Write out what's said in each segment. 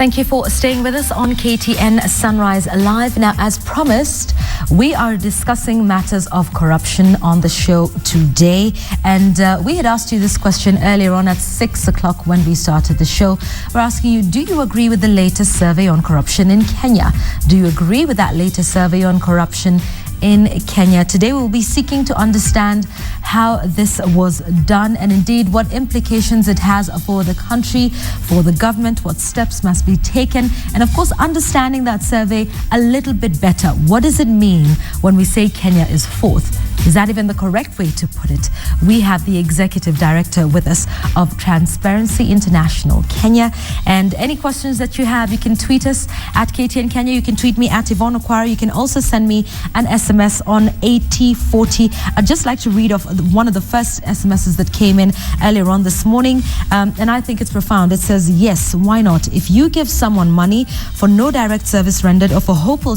Thank you for staying with us on KTN Sunrise Live. Now, as promised, we are discussing matters of corruption on the show today. And we had asked you this question earlier on at 6 o'clock when we started the show. We're asking you, do you agree with the latest survey on corruption in Kenya? Do you agree with that latest survey on corruption in Kenya? Today we'll be seeking to understand how this was done and indeed what implications it has for the country, for the government, what steps must be taken, and of course understanding that survey a little bit better. What does it mean when we say Kenya is fourth? Is that even the correct way to put it? We have the executive director with us of Transparency International Kenya. And any questions that you have, you can tweet us at KTN Kenya. You can tweet me at Yvonne Okwara. You can also send me an SMS on 8040. I'd just like to read off one of the first SMSs that came in earlier on this morning. And I think it's profound. It says, yes, why not? If you give someone money for no direct service rendered or for hopeful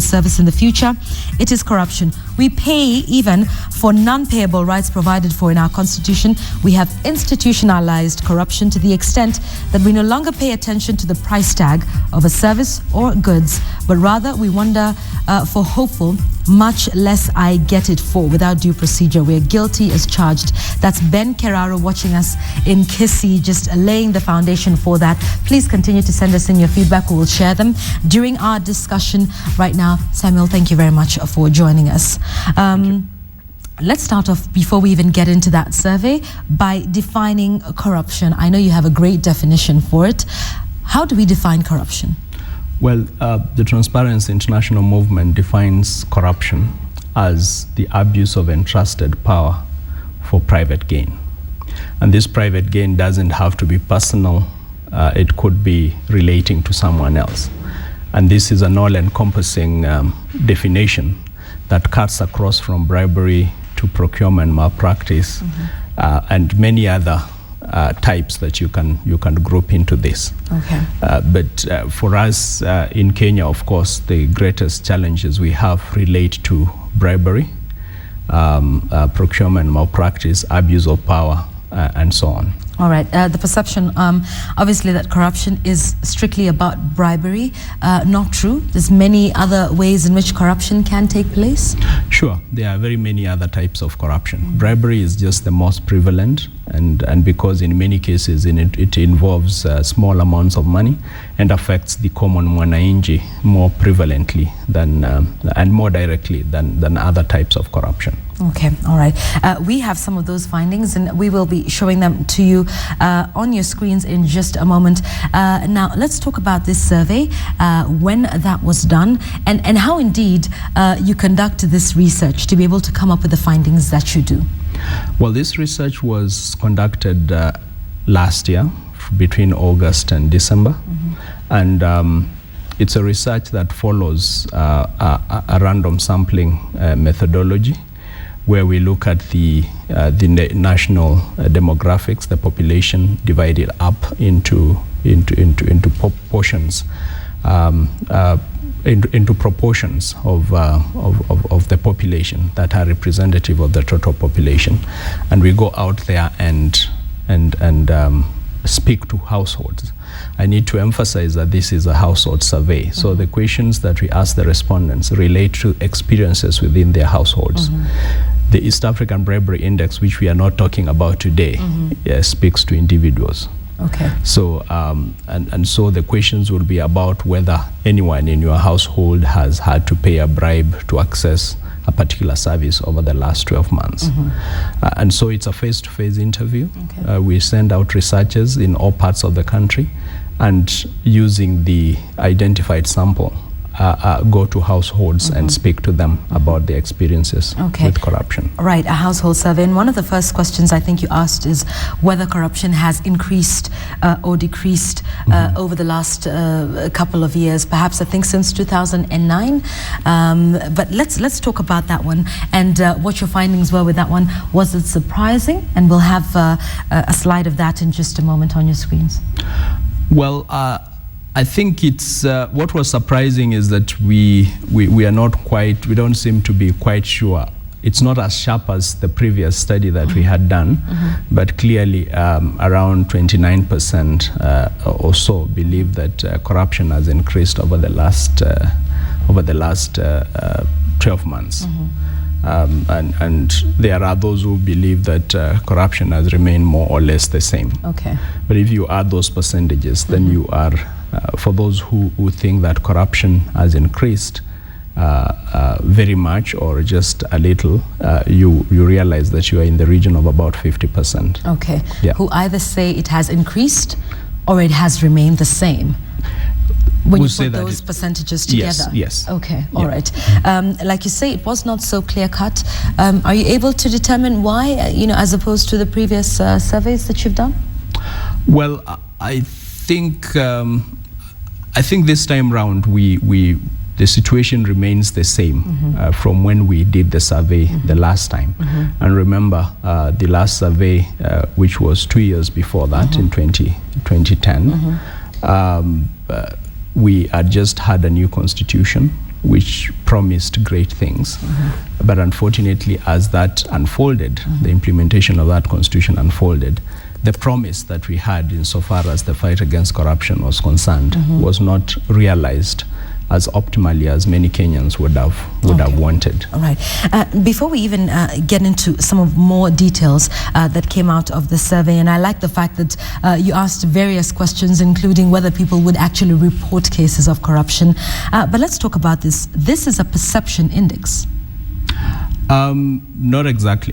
service in the future, it is corruption. We pay even for non-payable rights provided for in our constitution. We have institutionalized corruption to the extent that we no longer pay attention to the price tag of a service or goods, but rather we wonder for hopeful, much less I get it for, without due procedure. We're guilty as charged. That's Ben Keraro watching us in Kisii, just laying the foundation for that. Please continue to send us in your feedback. We will share them during our discussion right now. Samuel, thank you very much for joining us. Let's start off, before we even get into that survey, by defining corruption. I know you have a great definition for it. How do we define corruption? Well, the Transparency International movement defines corruption as the abuse of entrusted power for private gain. And this private gain doesn't have to be personal. It could be relating to someone else. And this is an all-encompassing definition that cuts across from bribery to procurement malpractice, and many other types that you can group into this. Okay. But for us in Kenya, of course, the greatest challenges we have relate to bribery, procurement malpractice, abuse of power, and so on. All right. The perception, obviously, that corruption is strictly about bribery. Not true. There's many other ways in which corruption can take place. Sure. There are very many other types of corruption. Bribery is just the most prevalent, and because in many cases it involves small amounts of money and affects the common mwananchi more prevalently than and more directly than other types of corruption. Okay, all right. We have some of those findings and we will be showing them to you on your screens in just a moment. Now, let's talk about this survey, when that was done, and how indeed you conduct this research to be able to come up with the findings that you do. Well, this research was conducted last year between August and December. And it's a research that follows a random sampling methodology, where we look at the national demographics, the population divided up into proportions, into proportions of the population that are representative of the total population, and we go out there and speak to households. I need to emphasize that this is a household survey. So the questions that we ask the respondents relate to experiences within their households. The East African Bribery Index, which we are not talking about today, speaks to individuals. Okay. So and so the questions will be about whether anyone in your household has had to pay a bribe to access a particular service over the last 12 months. And so it's a face-to-face interview. Okay. We send out researchers in all parts of the country, and using the identified sample, go to households and speak to them about their experiences with corruption. Right, a household survey. And one of the first questions I think you asked is whether corruption has increased or decreased over the last couple of years, perhaps I think since 2009. But let's talk about that one and what your findings were with that one. Was it surprising? And we'll have a slide of that in just a moment on your screens. Well, I think it's what was surprising is that we don't seem to be quite sure it's not as sharp as the previous study that we had done, but clearly around 29% or so believe that corruption has increased over the last 12 months. And there are those who believe that corruption has remained more or less the same. Okay. But if you add those percentages, then you are, for those who think that corruption has increased very much or just a little, you realize that you are in the region of about 50%. Okay. Yeah. Who either say it has increased or it has remained the same. When you put those percentages together? Yes. Okay, all right. Like you say, it was not so clear-cut. Are you able to determine why, as opposed to the previous surveys that you've done? Well, I think this time round the situation remains the same from when we did the survey the last time. And remember, the last survey, which was 2 years before that, in 2010, we had just had a new constitution which promised great things. But unfortunately, as that unfolded, the implementation of that constitution unfolded, the promise that we had insofar as the fight against corruption was concerned was not realized as optimally as many Kenyans would have wanted. All right. Before we even get into some of more details that came out of the survey, and I like the fact that you asked various questions, including whether people would actually report cases of corruption. But let's talk about this. This is a perception index. Not exactly.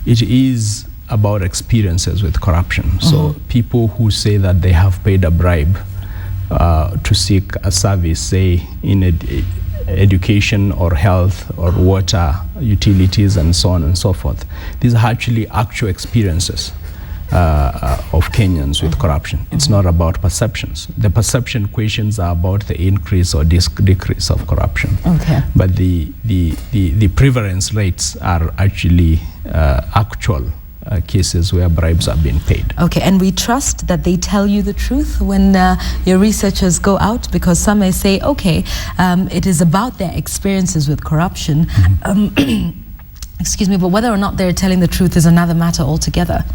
It is about experiences with corruption. So people who say that they have paid a bribe to seek a service, say in education or health or water, utilities, and so on and so forth. These are actually actual experiences of Kenyans with corruption. It's not about perceptions. The perception questions are about the increase or decrease of corruption. Okay. But the prevalence rates are actually actual cases where bribes are being paid. Okay, and we trust that they tell you the truth when your researchers go out, because some may say, okay, it is about their experiences with corruption. Excuse me, but whether or not they're telling the truth is another matter altogether.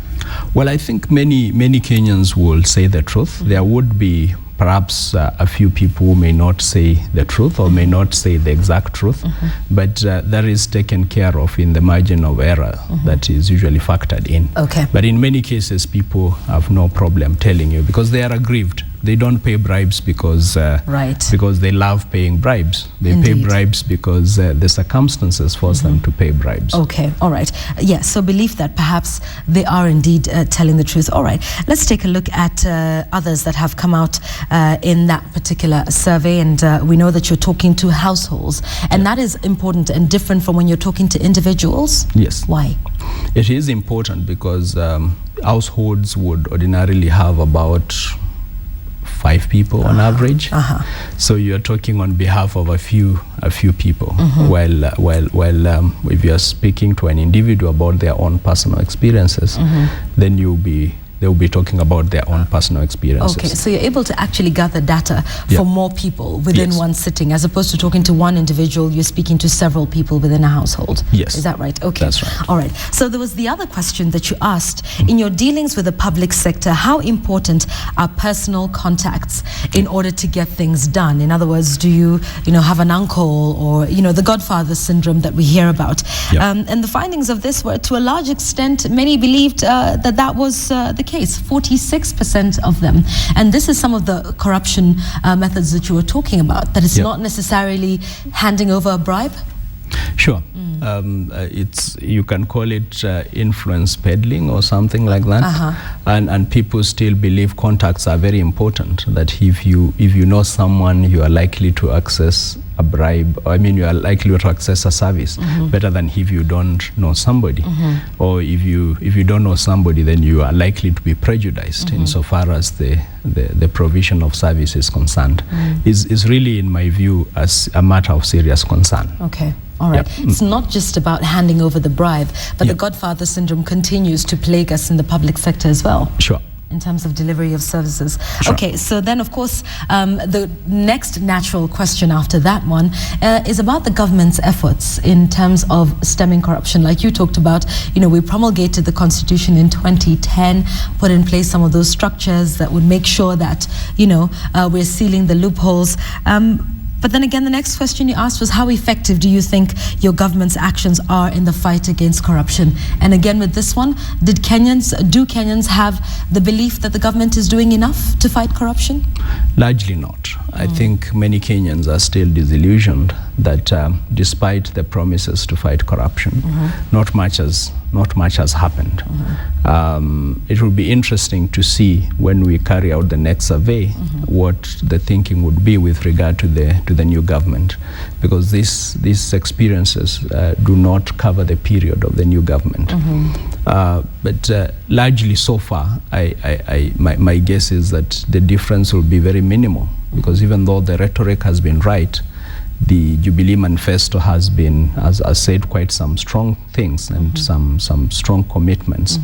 Well, I think many Kenyans will say the truth. There would be perhaps a few people who may not say the truth or may not say the exact truth, but that is taken care of in the margin of error that is usually factored in. Okay. But in many cases, people have no problem telling you because they are aggrieved. They don't pay bribes because they love paying bribes. They pay bribes because the circumstances force them to pay bribes. Okay, all right. Yes, so believe that perhaps they are indeed telling the truth. All right, let's take a look at others that have come out in that particular survey. And we know that you're talking to households. And that is important and different from when you're talking to individuals? Yes. Why? It is important because households would ordinarily have about 5 people on average. So you're talking on behalf of a few people. While if you're speaking to an individual about their own personal experiences, then they'll be talking about their own personal experiences. Okay, so you're able to actually gather data for more people within one sitting, as opposed to talking to one individual, you're speaking to several people within a household. Yes. Is that right? Okay. That's right. All right. So there was the other question that you asked, in your dealings with the public sector, how important are personal contacts in order to get things done? In other words, do you have an uncle or, the Godfather syndrome that we hear about? And the findings of this were, to a large extent, many believed that was the case, 46% of them. And this is some of the corruption methods that you were talking about, that it's not necessarily handing over a bribe? Sure. You can call it influence peddling or something like that. And people still believe contacts are very important, that if you know someone, you are likely to access a bribe. You are likely to access a service better than if you don't know somebody. Or if you don't know somebody, then you are likely to be prejudiced insofar as the provision of service is concerned. Is really, in my view, as a matter of serious concern. Okay. All right. It's not just about handing over the bribe, but the Godfather syndrome continues to plague us in the public sector as well. Sure. in terms of delivery of services. Sure. Okay, so then of course the next natural question after that one is about the government's efforts in terms of stemming corruption. Like you talked about, we promulgated the constitution in 2010, put in place some of those structures that would make sure that we're sealing the loopholes. But then again, the next question you asked was, how effective do you think your government's actions are in the fight against corruption? And again, with this one, do Kenyans have the belief that the government is doing enough to fight corruption? Largely not. I think many Kenyans are still disillusioned that despite the promises to fight corruption, not much has happened. It will be interesting to see when we carry out the next survey what the thinking would be with regard to the new government, because these experiences do not cover the period of the new government. But largely so far, my guess is that the difference will be very minimal, because even though the rhetoric has been right, the Jubilee Manifesto has said quite some strong things and some strong commitments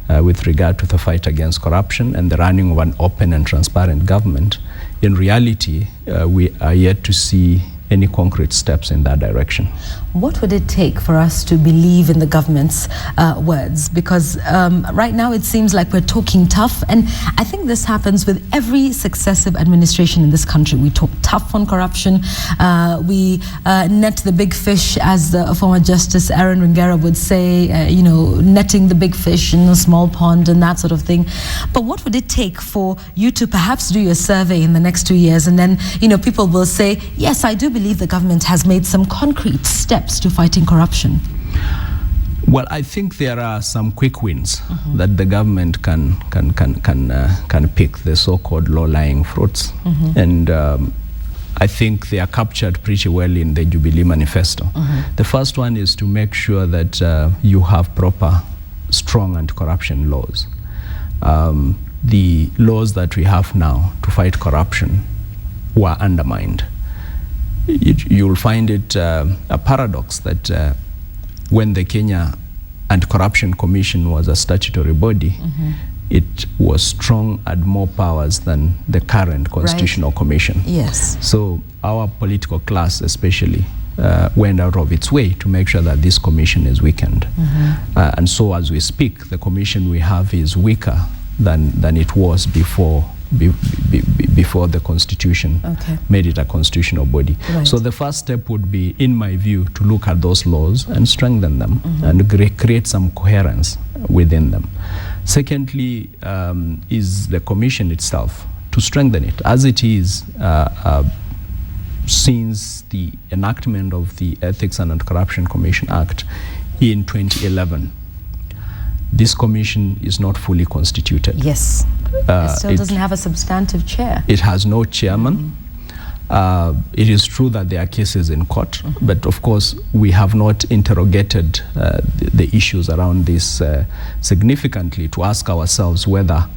with regard to the fight against corruption and the running of an open and transparent government. In reality, we are yet to see any concrete steps in that direction. What would it take for us to believe in the government's words? Because right now it seems like we're talking tough, and I think this happens with every successive administration in this country. We talk tough on corruption, we net the big fish, as the former Justice Aaron Wingera would say, netting the big fish in a small pond and that sort of thing. But what would it take for you to perhaps do your survey in the next 2 years, and then people will say, yes, I do believe the government has made some concrete steps to fighting corruption? Well, I think there are some quick wins that the government can pick, the so-called low-lying fruits, and I think they are captured pretty well in the Jubilee Manifesto. The first one is to make sure that you have proper, strong anti-corruption laws. The laws that we have now to fight corruption were undermined. You'll find it a paradox that when the Kenya Anti-Corruption Commission was a statutory body, it was strong, had more powers than the current Constitutional Commission. Yes. So our political class especially went out of its way to make sure that this commission is weakened. And so as we speak, the commission we have is weaker than it was before the Constitution made it a constitutional body. So the first step would be, in my view, to look at those laws and strengthen them and create some coherence within them. Secondly, is the commission itself, to strengthen it as it is since the enactment of the Ethics and Anti-Corruption Commission Act in 2011. This commission is not fully constituted. Yes. It still doesn't have a substantive chair. It has no chairman. It is true that there are cases in court, but of course we have not interrogated the issues around this significantly to ask ourselves whether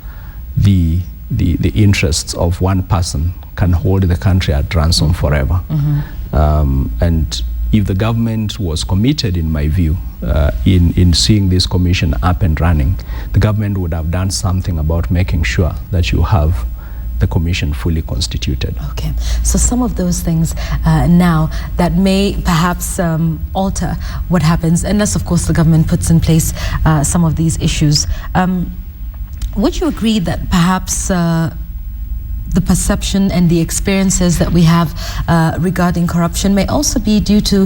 the interests of one person can hold the country at ransom forever. And if the government was committed, in my view, in seeing this commission up and running, the government would have done something about making sure that you have the commission fully constituted. Okay, so some of those things now that may perhaps alter what happens, unless of course the government puts in place some of these issues. Would you agree that perhaps the perception and the experiences that we have regarding corruption may also be due to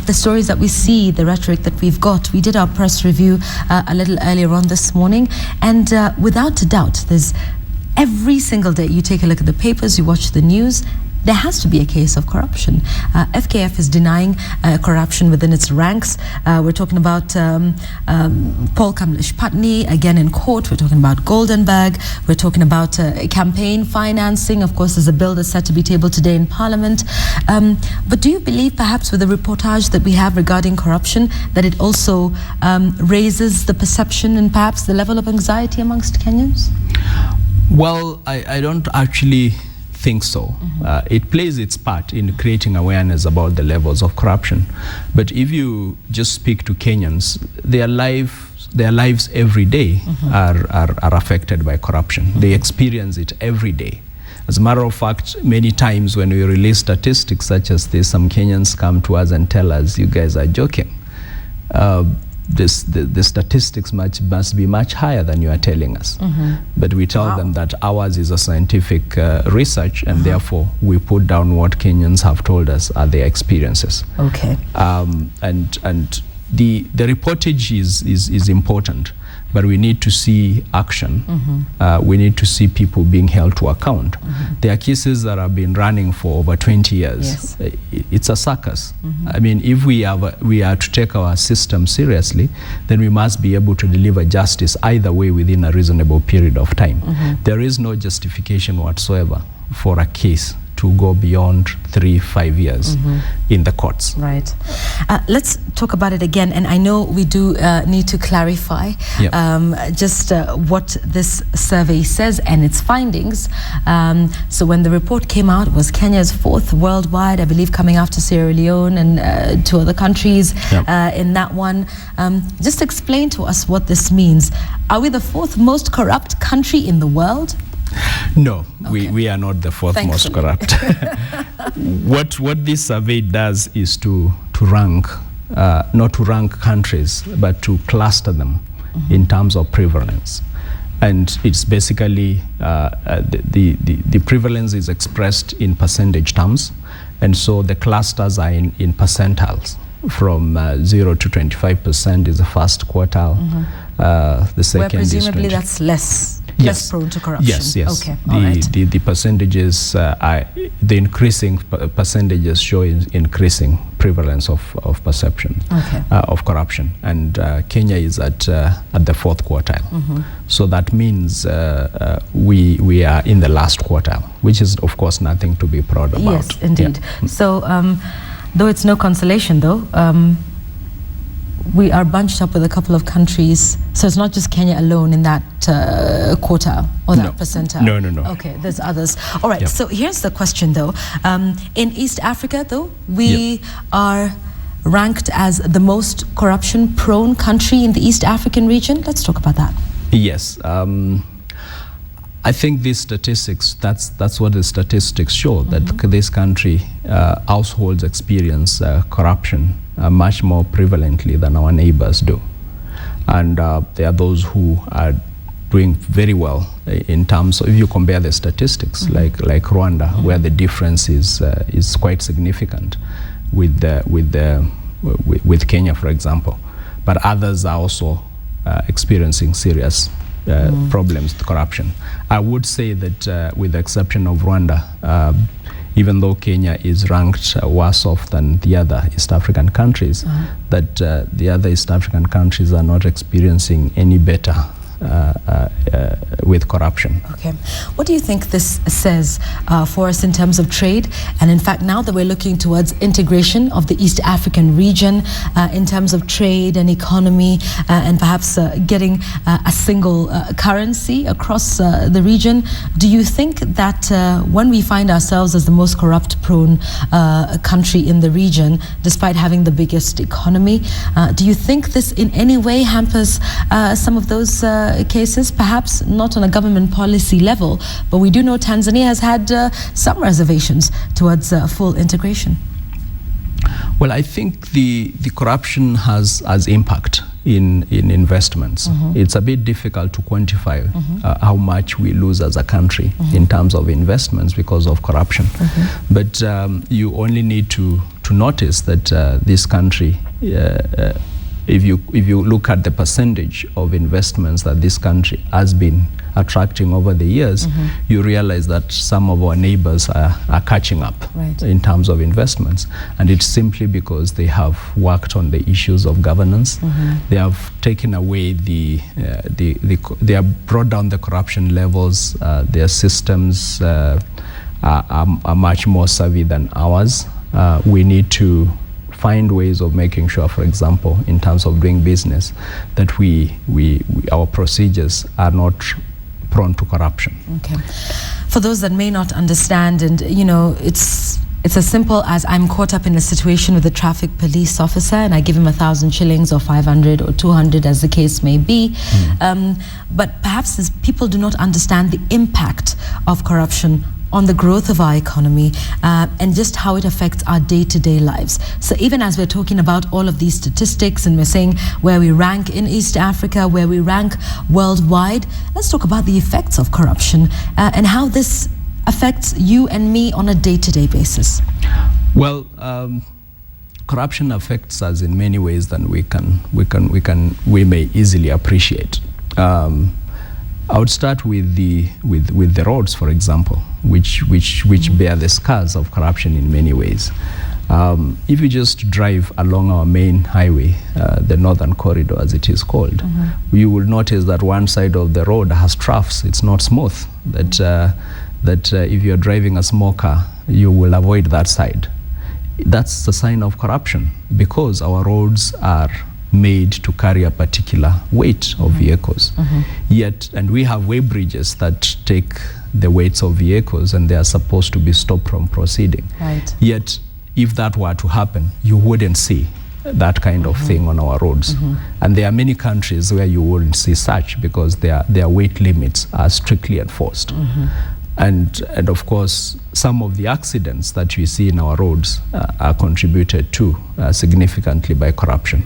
the stories that we see, the rhetoric that we've got? We did our press review a little earlier on this morning, and without a doubt, there's every single day you take a look at the papers, you watch the news, there has to be a case of corruption. FKF is denying corruption within its ranks. We're talking about Paul Kamlesh Patni, again in court. We're talking about Goldenberg. We're talking about campaign financing. Of course, there's a bill that's set to be tabled today in Parliament. But do you believe perhaps with the reportage that we have regarding corruption that it also raises the perception and perhaps the level of anxiety amongst Kenyans? Well, I don't actually think so. It plays its part in creating awareness about the levels of corruption. But if you just speak to Kenyans, their lives their lives every day are affected by corruption. They experience it every day. As a matter of fact, many times when we release statistics such as this, some Kenyans come to us and tell us, you guys are joking. The statistics must be much higher than you are telling us. But we tell them that ours is a scientific research, and therefore we put down what Kenyans have told us are their experiences. Okay. And the reportage is important, but we need to see action. We need to see people being held to account. There are cases that have been running for over 20 years. Yes. It's a circus. I mean, if we are to take our system seriously, then we must be able to deliver justice either way within a reasonable period of time. There is no justification whatsoever for a case to go beyond 3-5 years in the courts. Right. Let's talk about it again, and I know we do need to clarify just what this survey says and its findings. So when the report came out, it was Kenya's 4th worldwide, I believe, coming after Sierra Leone and 2 other countries in that one. Just explain to us what this means. Are we the 4th most corrupt country in the world? No, we are not the 4th most corrupt. What this survey does is to rank, not to rank countries, but to cluster them in terms of prevalence. And it's basically, the prevalence is expressed in percentage terms. And so the clusters are in percentiles. From 0 to 25% is the first quartile. The second where presumably is that's less prone to corruption. Yes. Okay. All right. The percentages, the increasing percentages show increasing prevalence of perception of corruption, and Kenya is at the 4th quartile. So that means we are in the last quartile, which is of course nothing to be proud about. Yes, indeed. So though it's no consolation, though. We are bunched up with a couple of countries, so it's not just Kenya alone in that quartile or that percentile. No. Okay, there's others. All right, so here's the question though. In East Africa though, we are ranked as the most corruption-prone country in the East African region. Let's talk about that. Yes. I think these statistics, that's what the statistics show, that this country, households experience corruption much more prevalently than our neighbors do. And there are those who are doing very well in terms of, if you compare the statistics, like Rwanda, where the difference is quite significant with Kenya, for example. But others are also experiencing serious problems with corruption. I would say that with the exception of Rwanda, even though Kenya is ranked worse off than the other East African countries, that the other East African countries are not experiencing any better with corruption. Okay. What do you think this says for us in terms of trade? And in fact, now that we're looking towards integration of the East African region in terms of trade and economy and perhaps getting a single currency across the region, do you think that when we find ourselves as the most corrupt-prone country in the region, despite having the biggest economy, do you think this in any way hampers some of those cases, perhaps not on a government policy level, but we do know Tanzania has had some reservations towards full integration? Well, I think the corruption has impact in investments. It's a bit difficult to quantify how much we lose as a country in terms of investments because of corruption. But you only need to notice that this country, if you look at the percentage of investments that this country has been attracting over the years, you realize that some of our neighbors are catching up in terms of investments, and it's simply because they have worked on the issues of governance. They have taken away they have brought down the corruption levels. Their systems are much more savvy than ours. We need to find ways of making sure, for example, in terms of doing business, that our procedures are not prone to corruption. Okay. For those that may not understand, and you know, it's It's as simple as I'm caught up in a situation with a traffic police officer and I give him 1,000 shillings or 500 or 200 as the case may be. But perhaps people do not understand the impact of corruption on the growth of our economy and just how it affects our day-to-day lives. So even as we're talking about all of these statistics and we're saying where we rank in East Africa, where we rank worldwide, let's talk about the effects of corruption and how this affects you and me on a day-to-day basis. Well, corruption affects us in many ways than we may easily appreciate. I would start with the roads, for example, which bear the scars of corruption in many ways. If you just drive along our main highway, the Northern Corridor as it is called, you will notice that one side of the road has troughs. It's not smooth. That if you're driving a small car, you will avoid that side. That's a sign of corruption because our roads are made to carry a particular weight of vehicles. Yet, and we have weigh bridges that take the weights of vehicles and they are supposed to be stopped from proceeding. Right. Yet, if that were to happen, you wouldn't see that kind of thing on our roads. And there are many countries where you wouldn't see such because their weight limits are strictly enforced. And of course, some of the accidents that we see in our roads are contributed to significantly by corruption.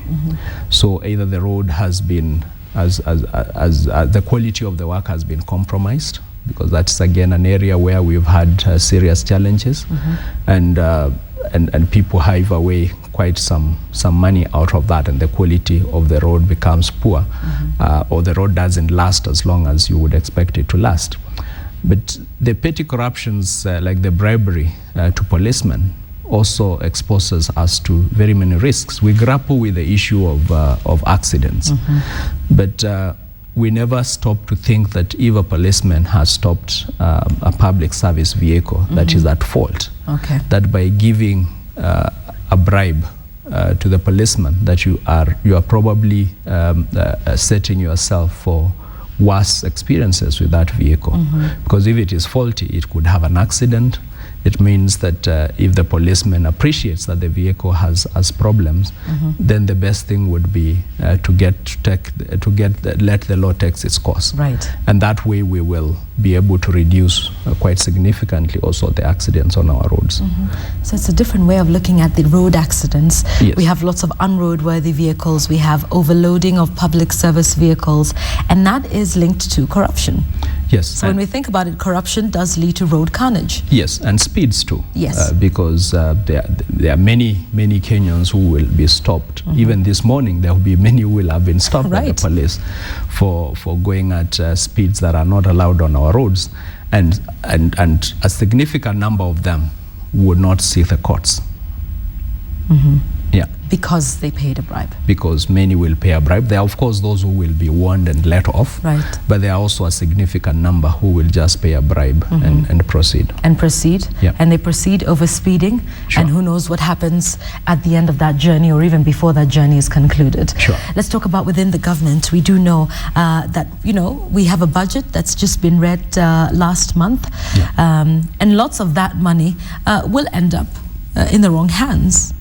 So either the road has been, as the quality of the work has been compromised, because that's again an area where we've had serious challenges, and people hive away quite some money out of that, and the quality of the road becomes poor, or the road doesn't last as long as you would expect it to last. But the petty corruptions like the bribery to policemen also exposes us to very many risks. We grapple with the issue of accidents, but we never stop to think that if a policeman has stopped a public service vehicle that is at fault, that by giving a bribe to the policeman, that you are probably setting yourself for worse experiences with that vehicle. Because if it is faulty, it could have an accident. It means that if the policeman appreciates that the vehicle has problems, then the best thing would be to let the law take its course. Right. And that way we will be able to reduce quite significantly also the accidents on our roads. So it's a different way of looking at the road accidents. Yes. We have lots of unroadworthy vehicles. We have overloading of public service vehicles, and that is linked to corruption. Yes. So when we think about it, corruption does lead to road carnage. Yes, and speeds too. Yes. Because there are many Kenyans who will be stopped. Even this morning, there will be many who will have been stopped by the police for going at speeds that are not allowed on our roads. And a significant number of them would not see the courts. Yeah. Because they paid a bribe. Because many will pay a bribe. There are, of course, those who will be warned and let off. Right. But there are also a significant number who will just pay a bribe and proceed. And proceed. Yeah. And they proceed over speeding. Sure. And who knows what happens at the end of that journey or even before that journey is concluded. Sure. Let's talk about within the government. We do know that, we have a budget that's just been read last month. Yeah. And lots of that money will end up in the wrong hands.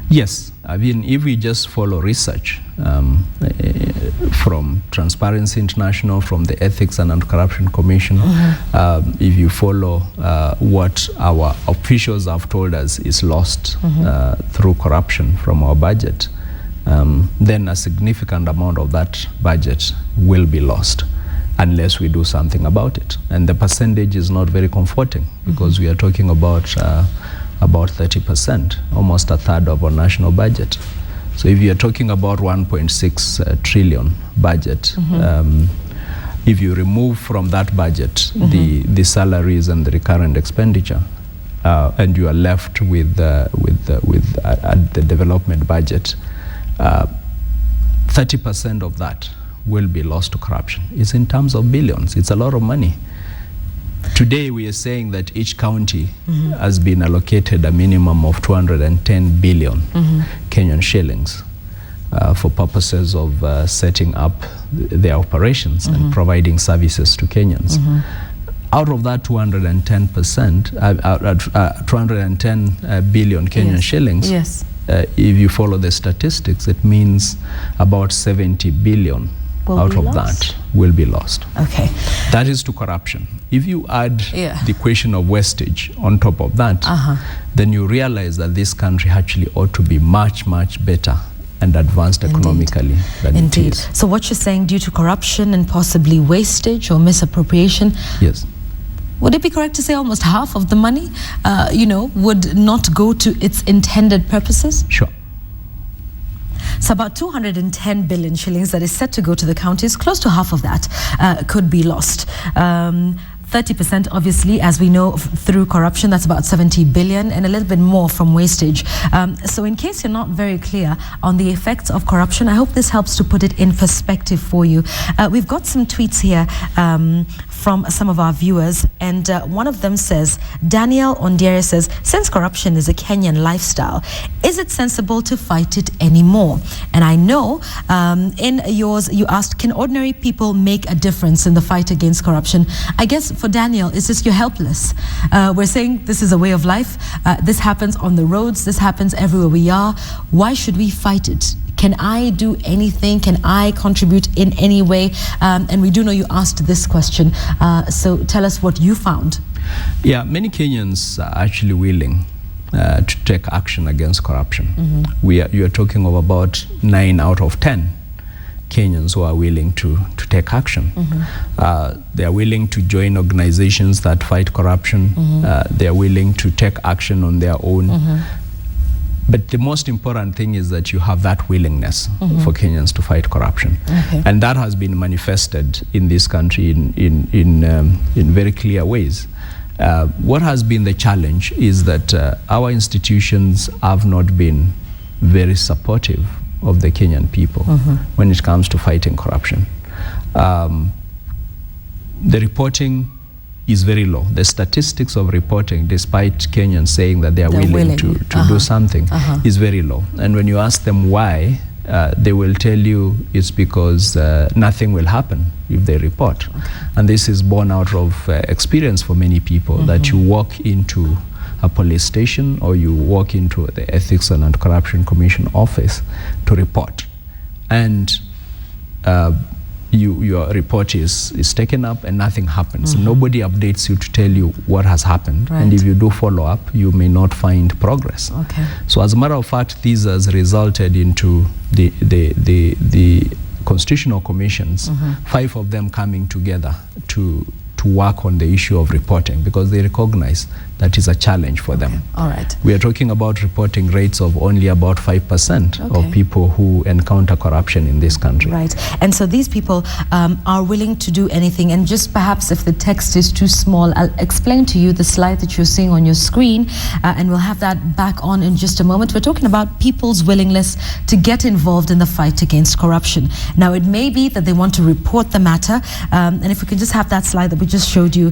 Yes, I mean, if we just follow research from Transparency International, from the Ethics and Anti-Corruption Commission, if you follow what our officials have told us is lost through corruption from our budget, then a significant amount of that budget will be lost unless we do something about it. And the percentage is not very comforting because we are talking about 30%, almost a third of our national budget. So if you're talking about 1.6 trillion budget, if you remove from that budget the salaries and the recurrent expenditure, and you are left with the development budget, 30% of that will be lost to corruption. It's in terms of billions. It's a lot of money. Today we are saying that each county has been allocated a minimum of 210 billion Kenyan shillings for purposes of setting up their operations and providing services to Kenyans. Out of that 210%, 210 billion Kenyan shillings, if you follow the statistics, it means about 70 billion out of that will be lost. Okay. That is to corruption. If you add the question of wastage on top of that, then you realize that this country actually ought to be much, much better and advanced economically than it is. So what you're saying, due to corruption and possibly wastage or misappropriation, yes. Would it be correct to say almost half of the money, would not go to its intended purposes? Sure. So about 210 billion shillings that is set to go to the counties, close to half of that could be lost. 30% obviously, as we know, through corruption, that's about 70 billion, and a little bit more from wastage. So in case you're not very clear on the effects of corruption, I hope this helps to put it in perspective for you. We've got some tweets here from some of our viewers, and one of them says, Daniel Ondiere says, since corruption is a Kenyan lifestyle, is it sensible to fight it anymore? And I know in yours you asked, can ordinary people make a difference in the fight against corruption? I guess for Daniel, it's just you're helpless. We're saying this is a way of life. This happens on the roads. This happens everywhere we are. Why should we fight it? Can I do anything? Can I contribute in any way? And we do know you asked this question. So tell us what you found. Yeah, many Kenyans are actually willing to take action against corruption. You are talking of about 9 out of 10 Kenyans who are willing to take action. They are willing to join organizations that fight corruption. They are willing to take action on their own. But the most important thing is that you have that willingness for Kenyans to fight corruption. And that has been manifested in this country in very clear ways. What has been the challenge is that our institutions have not been very supportive of the Kenyan people when it comes to fighting corruption. The reporting is very low. The statistics of reporting, despite Kenyans saying that they're willing to do something, is very low. And when you ask them why, they will tell you it's because nothing will happen if they report. And this is born out of experience for many people, that you walk into a police station or you walk into the Ethics and Anti-Corruption Commission office to report. And your report is taken up and nothing happens. Nobody updates you to tell you what has happened. And if you do follow up, you may not find progress. So as a matter of fact, this has resulted into the constitutional commissions, 5 of them coming together to work on the issue of reporting, because they recognize that is a challenge for them. All right. We are talking about reporting rates of only about 5% of people who encounter corruption in this country. Right. And so these people are willing to do anything. And just perhaps if the text is too small, I'll explain to you the slide that you're seeing on your screen, and we'll have that back on in just a moment. We're talking about people's willingness to get involved in the fight against corruption. Now, it may be that they want to report the matter, and if we can just have that slide that we just showed you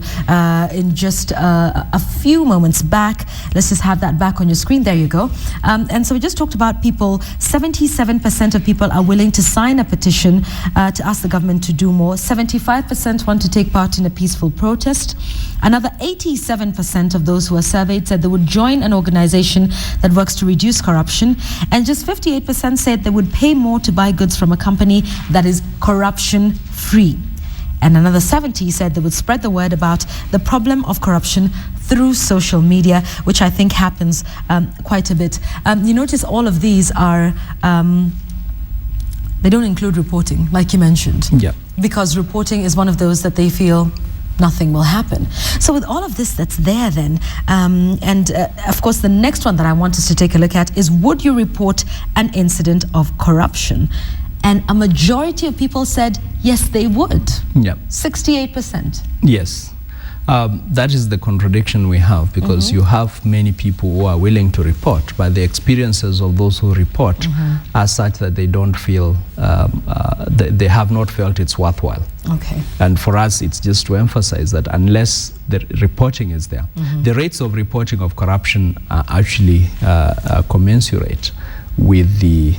in just a few moments back. Let's just have that back on your screen. There you go. And so we just talked about people. 77% of people are willing to sign a petition to ask the government to do more. 75% want to take part in a peaceful protest. Another 87% of those who are surveyed said they would join an organization that works to reduce corruption. And just 58% said they would pay more to buy goods from a company that is corruption-free. And another 70 said they would spread the word about the problem of corruption through social media, which I think happens quite a bit. You notice all of these are, they don't include reporting, like you mentioned. Because reporting is one of those that they feel nothing will happen. So with all of this that's there then, and of course the next one that I want us to take a look at is, would you report an incident of corruption? And a majority of people said, yes, they would. 68%. Yes. That is the contradiction we have, because you have many people who are willing to report, but the experiences of those who report are such that they don't feel, they have not felt it's worthwhile. And for us, it's just to emphasize that unless the reporting is there, the rates of reporting of corruption are actually commensurate with the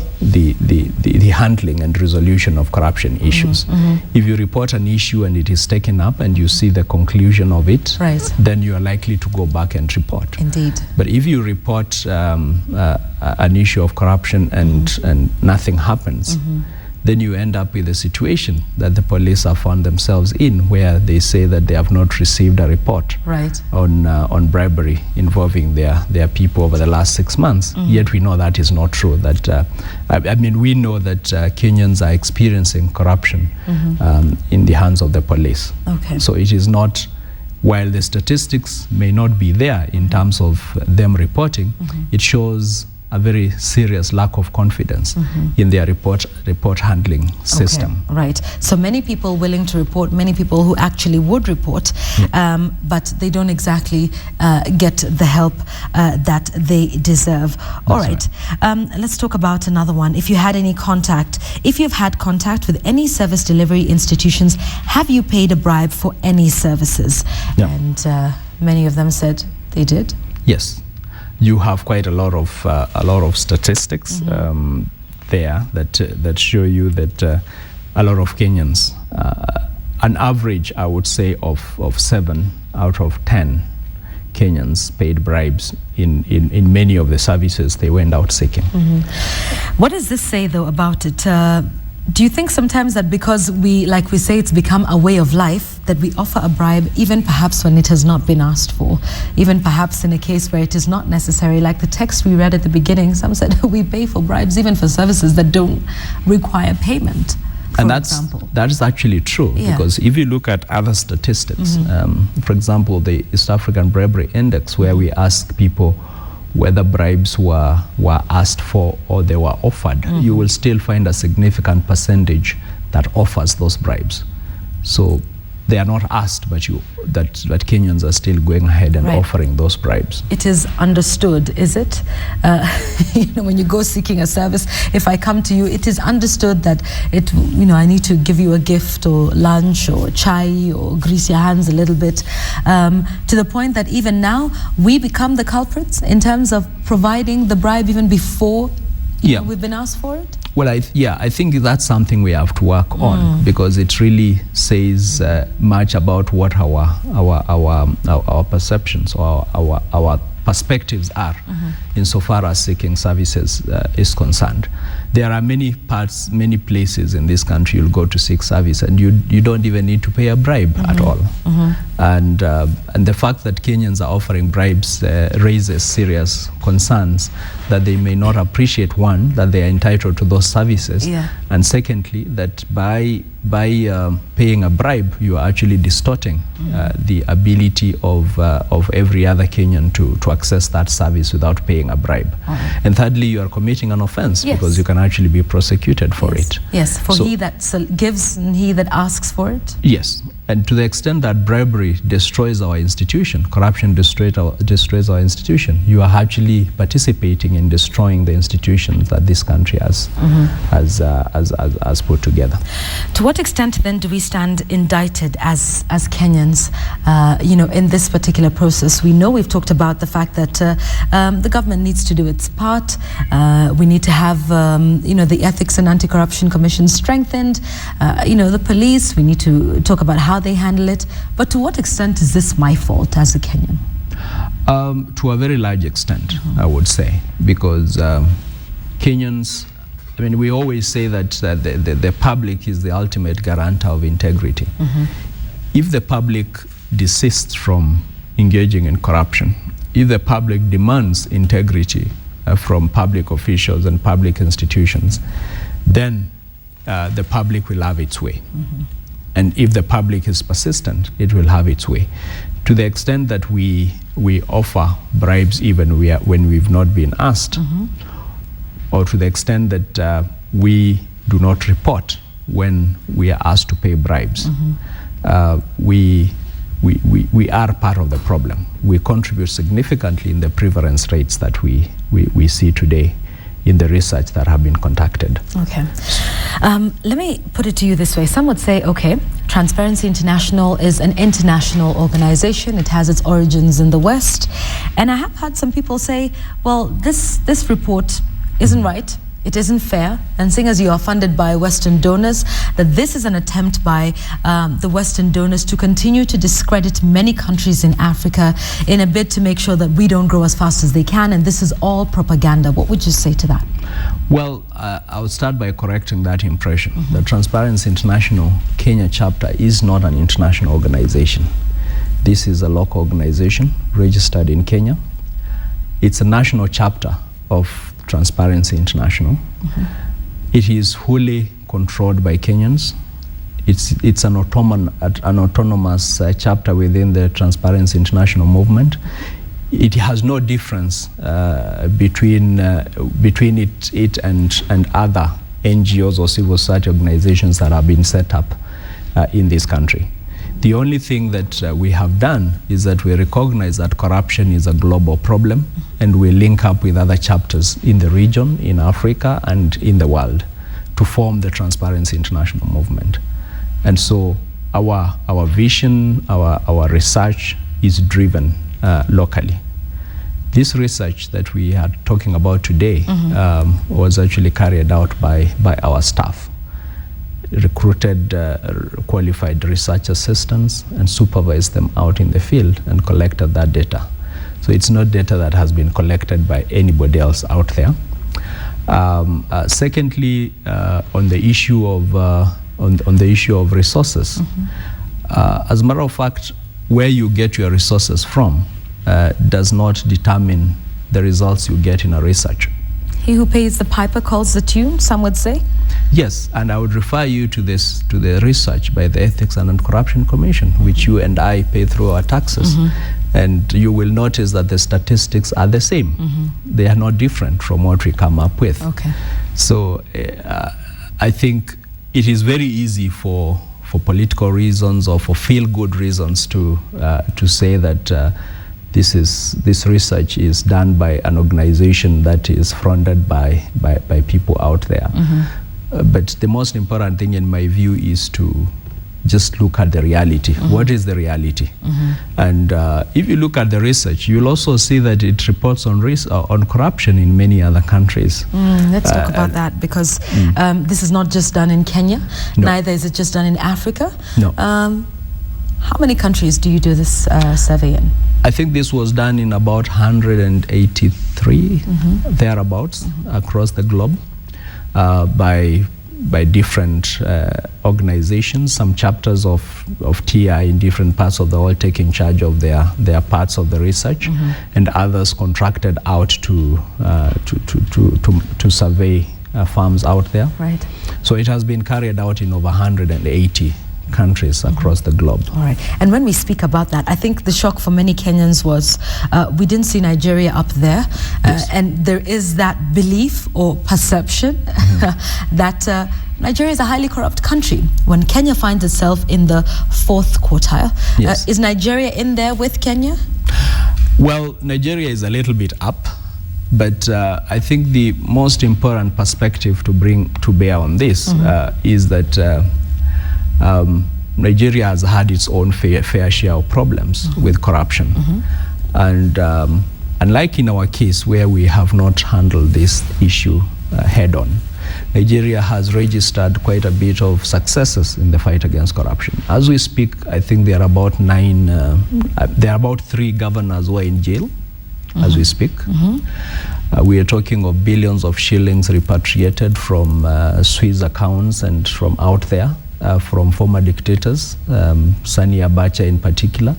handling and resolution of corruption issues. If you report an issue and it is taken up and you see the conclusion of it, then you are likely to go back and report. Indeed. But if you report an issue of corruption and nothing happens, then you end up with a situation that the police have found themselves in, where they say that they have not received a report on bribery involving their people over the last 6 months. Yet we know that is not true. That I mean, we know that Kenyans are experiencing corruption in the hands of the police. So it is not, while the statistics may not be there in terms of them reporting, it shows a very serious lack of confidence in their report handling system. Right. So many people willing to report, many people who actually would report, but they don't exactly get the help that they deserve. All right. Let's talk about another one. If you had any contact, if you've had contact with any service delivery institutions, have you paid a bribe for any services? And many of them said they did. Yes. You have quite a lot of statistics there that show you that a lot of Kenyans, an average, I would say, of 7 out of 10 Kenyans paid bribes in many of the services they went out seeking. What does this say, though, about it? Do you think sometimes that because like we say, it's become a way of life, that we offer a bribe even perhaps when it has not been asked for, even perhaps in a case where it is not necessary? Like the text we read at the beginning, some said we pay for bribes even for services that don't require payment. And that is actually true, because if you look at other statistics, for example, the East African Bribery Index, where we ask people whether bribes were asked for or they were offered, you will still find a significant percentage that offers those bribes. So they are not asked, but that Kenyans are still going ahead and offering those bribes. It is understood, is it? You know, when you go seeking a service, if I come to you, it is understood that I need to give you a gift or lunch or chai or grease your hands a little bit, to the point that even now we become the culprits in terms of providing the bribe even before we've been asked for it. Well, I think that's something we have to work on, because it really says much about what our perceptions or our perspectives are insofar as seeking services is concerned. There are many places in this country you'll go to seek service and you don't even need to pay a bribe at all. And the fact that Kenyans are offering bribes raises serious concerns that they may not appreciate, one, that they are entitled to those services, and secondly, that by paying a bribe, you are actually distorting the ability of every other Kenyan to access that service without paying a bribe. And thirdly, you are committing an offense, because you can actually be prosecuted for it. Yes, for he that gives and he that asks for it. Yes, and to the extent that bribery destroys our institution, corruption destroys our institution, you are actually participating in destroying the institutions that this country has put together. To what extent then do we stand indicted as Kenyans, in this particular process? We know we've talked about the fact that the government needs to do its part. We need to have, the Ethics and Anti-Corruption Commission strengthened. The police, we need to talk about how they handle it. But to what extent is this my fault as a Kenyan? To a very large extent, I would say, because Kenyans, I mean, we always say that the public is the ultimate guarantor of integrity. If the public desists from engaging in corruption, if the public demands integrity from public officials and public institutions, then the public will have its way. And if the public is persistent, it will have its way. To the extent that we offer bribes even when we've not been asked, or to the extent that we do not report when we are asked to pay bribes, we are part of the problem. We contribute significantly in the prevalence rates that we see today in the research that have been conducted. Okay. Let me put it to you this way. Some would say, okay, Transparency International is an international organization. It has its origins in the West. And I have had some people say, well, this report isn't right. It isn't fair, and seeing as you are funded by Western donors, that this is an attempt by the Western donors to continue to discredit many countries in Africa in a bid to make sure that we don't grow as fast as they can, and this is all propaganda. What would you say to that? Well, I would start by correcting that impression. The Transparency International Kenya chapter is not an international organization. This is a local organization registered in Kenya. It's a national chapter of Transparency International. It is fully controlled by Kenyans. It's an autonomous chapter within the Transparency International movement. It has no difference between it and other NGOs or civil society organizations that have been set up in this country. The only thing that we have done is that we recognize that corruption is a global problem, and we link up with other chapters in the region, in Africa, and in the world to form the Transparency International movement. And so our vision, our research is driven locally. This research that we are talking about today was actually carried out by our staff. Recruited qualified research assistants and supervised them out in the field and collected that data. So it's not data that has been collected by anybody else out there. Secondly, on the issue of resources, as a matter of fact, where you get your resources from does not determine the results you get in a research. He who pays the piper calls the tune, some would say? Yes, and I would refer you to the research by the Ethics and Anti-Corruption Commission, which you and I pay through our taxes. And you will notice that the statistics are the same. They are not different from what we come up with. Okay. So I think it is very easy for political reasons or for feel-good reasons to say that this research is done by an organization that is fronted by people out there. But the most important thing in my view is to just look at the reality. What is the reality? And if you look at the research, you'll also see that it reports on corruption in many other countries. Let's talk about that, because this is not just done in Kenya, neither is it just done in Africa. How many countries do you do this survey in? I think this was done in about 183 thereabouts across the globe by different organizations, some chapters of TI in different parts of the world taking charge of their parts of the research, and others contracted out to survey farms out there. Right. So it has been carried out in over 180 countries across the globe. All right. And when we speak about that, I think the shock for many Kenyans was we didn't see Nigeria up there. And there is that belief or perception that Nigeria is a highly corrupt country when Kenya finds itself in the 4th quartile. Is Nigeria in there with Kenya? Well, Nigeria is a little bit up. But I think the most important perspective to bring to bear on this is that Nigeria has had its own fair share of problems with corruption. And unlike in our case where we have not handled this issue head on, Nigeria has registered quite a bit of successes in the fight against corruption. As we speak, I think there are about 3 governors who are in jail as we speak. We are talking of billions of shillings repatriated from Swiss accounts and from out there. From former dictators, Sani Abacha in particular,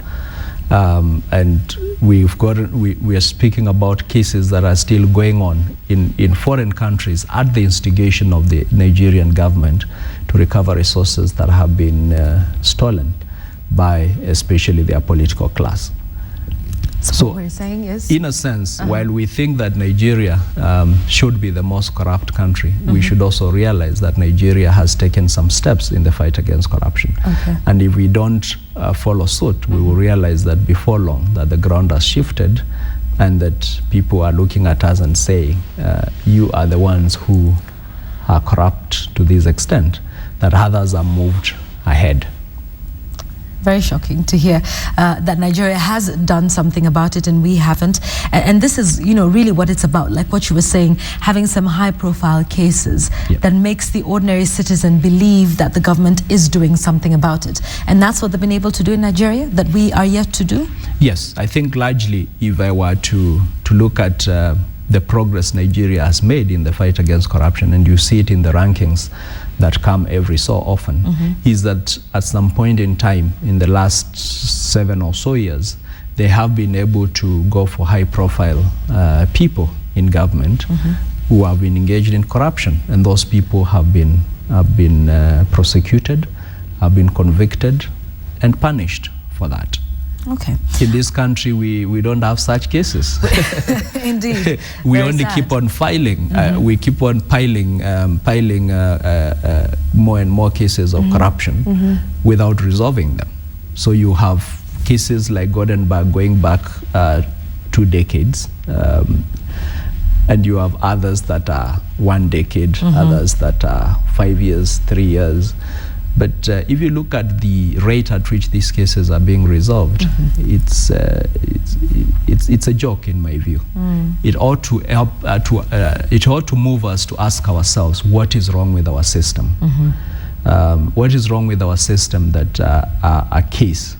and we are speaking about cases that are still going on in foreign countries at the instigation of the Nigerian government to recover resources that have been stolen by especially their political class. So what we're saying is, in a sense, while we think that Nigeria should be the most corrupt country, we should also realize that Nigeria has taken some steps in the fight against corruption. And if we don't follow suit, we will realize that before long that the ground has shifted and that people are looking at us and saying, you are the ones who are corrupt to this extent, that others are moved ahead. Very shocking to hear that Nigeria has done something about it and we haven't. And this is, really what it's about. Like what you were saying, having some high-profile cases that makes the ordinary citizen believe that the government is doing something about it. And that's what they've been able to do in Nigeria, that we are yet to do? Yes, I think largely, if I were to look at the progress Nigeria has made in the fight against corruption, and you see it in the rankings that come every so often, is that at some point in time in the last 7 or so years, they have been able to go for high-profile people in government who have been engaged in corruption, and those people have been prosecuted, have been convicted, and punished for that. Okay. In this country, we don't have such cases. Indeed. We Very only sad. keep on filing. We keep on piling more and more cases of corruption without resolving them. So you have cases like Goldenberg going back 2 decades, and you have others that are 1 decade, others that are 5 years, 3 years. But if you look at the rate at which these cases are being resolved, it's a joke in my view. It ought to help it ought to move us to ask ourselves what is wrong with our system. What is wrong with our system that a case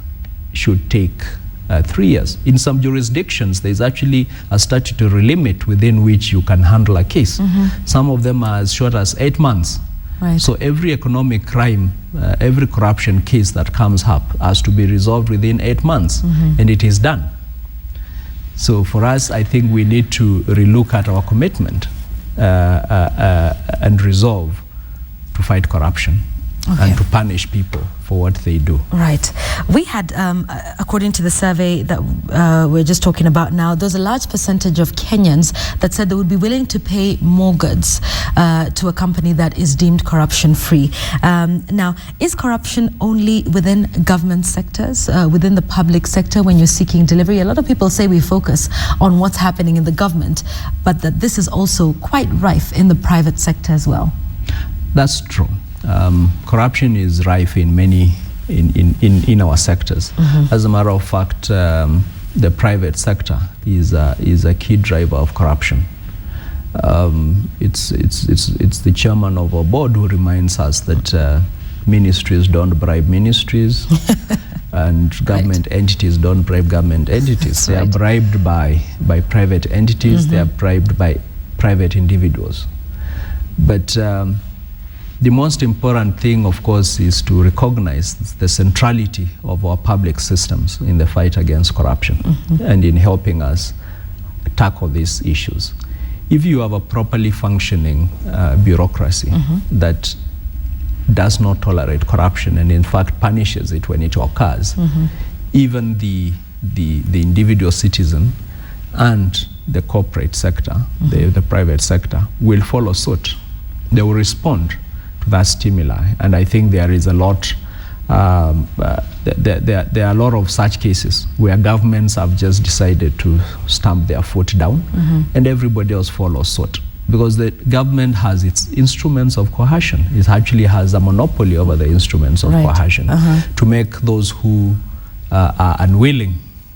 should take 3 years? In some jurisdictions, there's actually a statutory limit within which you can handle a case. Some of them are as short as 8 months. Right. So every economic crime, every corruption case that comes up has to be resolved within 8 months, and it is done. So for us, I think we need to relook at our commitment and resolve to fight corruption and to punish people for what they do. Right. We had, according to the survey that we're just talking about now, there's a large percentage of Kenyans that said they would be willing to pay more goods to a company that is deemed corruption-free. Now, is corruption only within government sectors, within the public sector when you're seeking delivery? A lot of people say we focus on what's happening in the government, but that this is also quite rife in the private sector as well. That's true. Corruption is rife in many in our sectors. As a matter of fact, the private sector is a key driver of corruption. It's the chairman of our board who reminds us that ministries don't bribe ministries, and government entities don't bribe government entities. They are bribed by private entities. They are bribed by private individuals. But the most important thing, of course, is to recognize the centrality of our public systems in the fight against corruption and in helping us tackle these issues. If you have a properly functioning bureaucracy that does not tolerate corruption and in fact punishes it when it occurs, even the individual citizen and the corporate sector, the private sector, will follow suit. They will respond to that stimuli, and I think there is a lot. There are a lot of such cases where governments have just decided to stamp their foot down, and everybody else follows suit, because the government has its instruments of coercion. It actually has a monopoly over the instruments of coercion to make those who are unwilling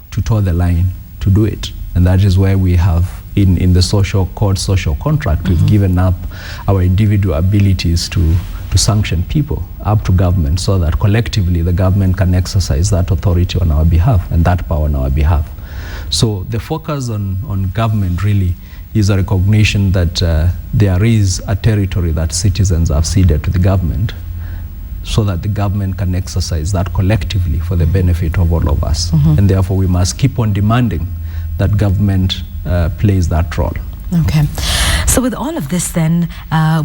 to toe the line to do it. And that is where we have, in the social code, social contract, we've given up our individual abilities to sanction people up to government, so that collectively the government can exercise that authority on our behalf and that power on our behalf. So the focus on government really is a recognition that there is a territory that citizens have ceded to the government, so that the government can exercise that collectively for the benefit of all of us. And therefore we must keep on demanding that government plays that role. Okay. So with all of this then,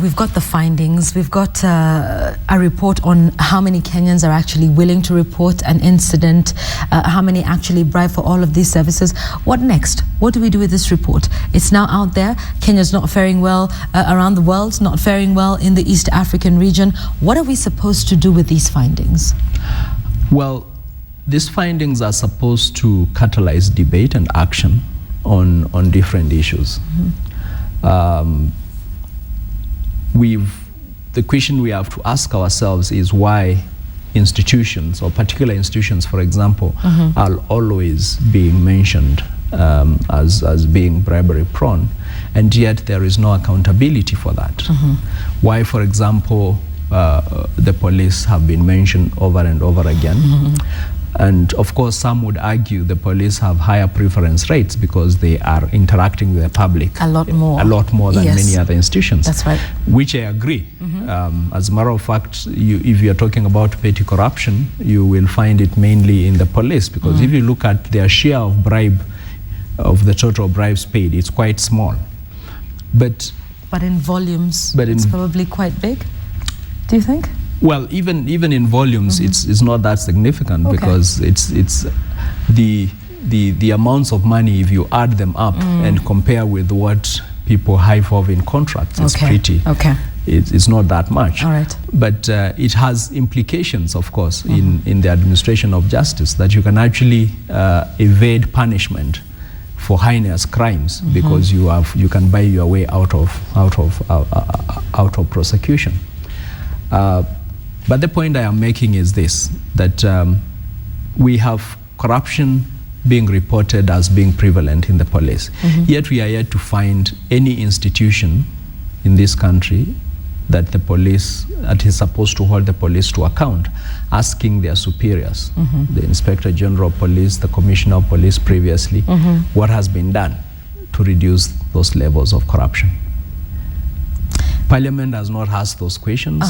we've got the findings, we've got a report on how many Kenyans are actually willing to report an incident, how many actually bribe for all of these services. What next? What do we do with this report? It's now out there. Kenya's not faring well around the world, not faring well in the East African region. What are we supposed to do with these findings? Well, these findings are supposed to catalyze debate and action on different issues. The question we have to ask ourselves is why institutions or particular institutions, for example, are always being mentioned as being bribery prone, and yet there is no accountability for that. Why, for example, the police have been mentioned over and over again. And of course, some would argue the police have higher preference rates because they are interacting with the public a lot more than many other institutions. That's right. Which I agree. As a matter of fact, if you're talking about petty corruption, you will find it mainly in the police, because if you look at their share of bribe, of the total bribes paid, it's quite small. But in volumes, it's probably quite big, do you think? Well, even in volumes, it's not that significant, because it's the amounts of money, if you add them up and compare with what people hive off in contracts, it's pretty. It's not that much. All right. But it has implications, of course, in the administration of justice, that you can actually evade punishment for heinous crimes because you can buy your way out of prosecution. But the point I am making is this, that we have corruption being reported as being prevalent in the police. Yet we are yet to find any institution in this country that the police, that is supposed to hold the police to account, asking their superiors, the Inspector General of Police, the Commissioner of Police previously, what has been done to reduce those levels of corruption. Parliament has not asked those questions.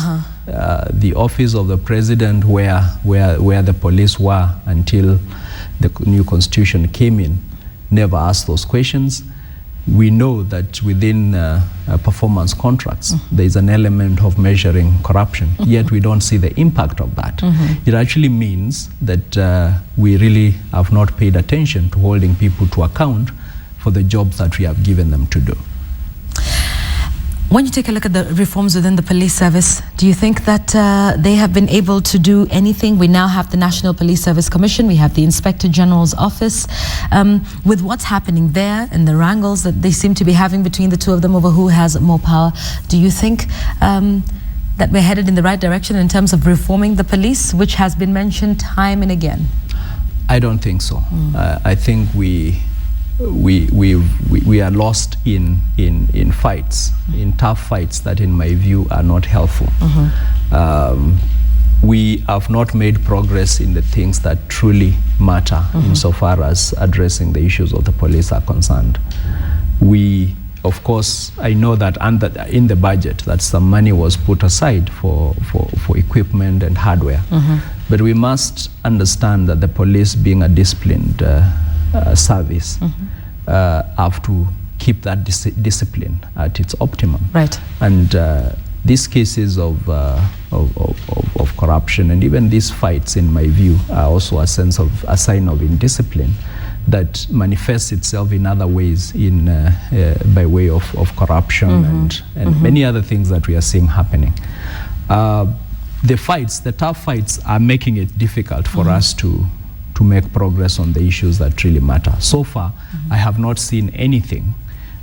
The office of the president, where the police were until the new constitution came in, never asked those questions. We know that within performance contracts, there is an element of measuring corruption, yet we don't see the impact of that. It actually means that we really have not paid attention to holding people to account for the jobs that we have given them to do. When you take a look at the reforms within the police service, do you think that they have been able to do anything? We now have the National Police Service Commission, we have the Inspector General's office. With what's happening there and the wrangles that they seem to be having between the two of them over who has more power, do you think that we're headed in the right direction in terms of reforming the police, which has been mentioned time and again? I don't think so. I think we are lost in fights, in tough fights that in my view are not helpful. We have not made progress in the things that truly matter insofar as addressing the issues of the police are concerned. We, of course, I know that in the budget that some money was put aside for equipment and hardware, but we must understand that the police, being a disciplined service, have to keep that discipline at its optimum. Right. And these cases of corruption and even these fights, in my view, are also a sign of indiscipline that manifests itself in other ways by way of corruption and many other things that we are seeing happening. The tough fights are making it difficult for us to make progress on the issues that really matter. So far, I have not seen anything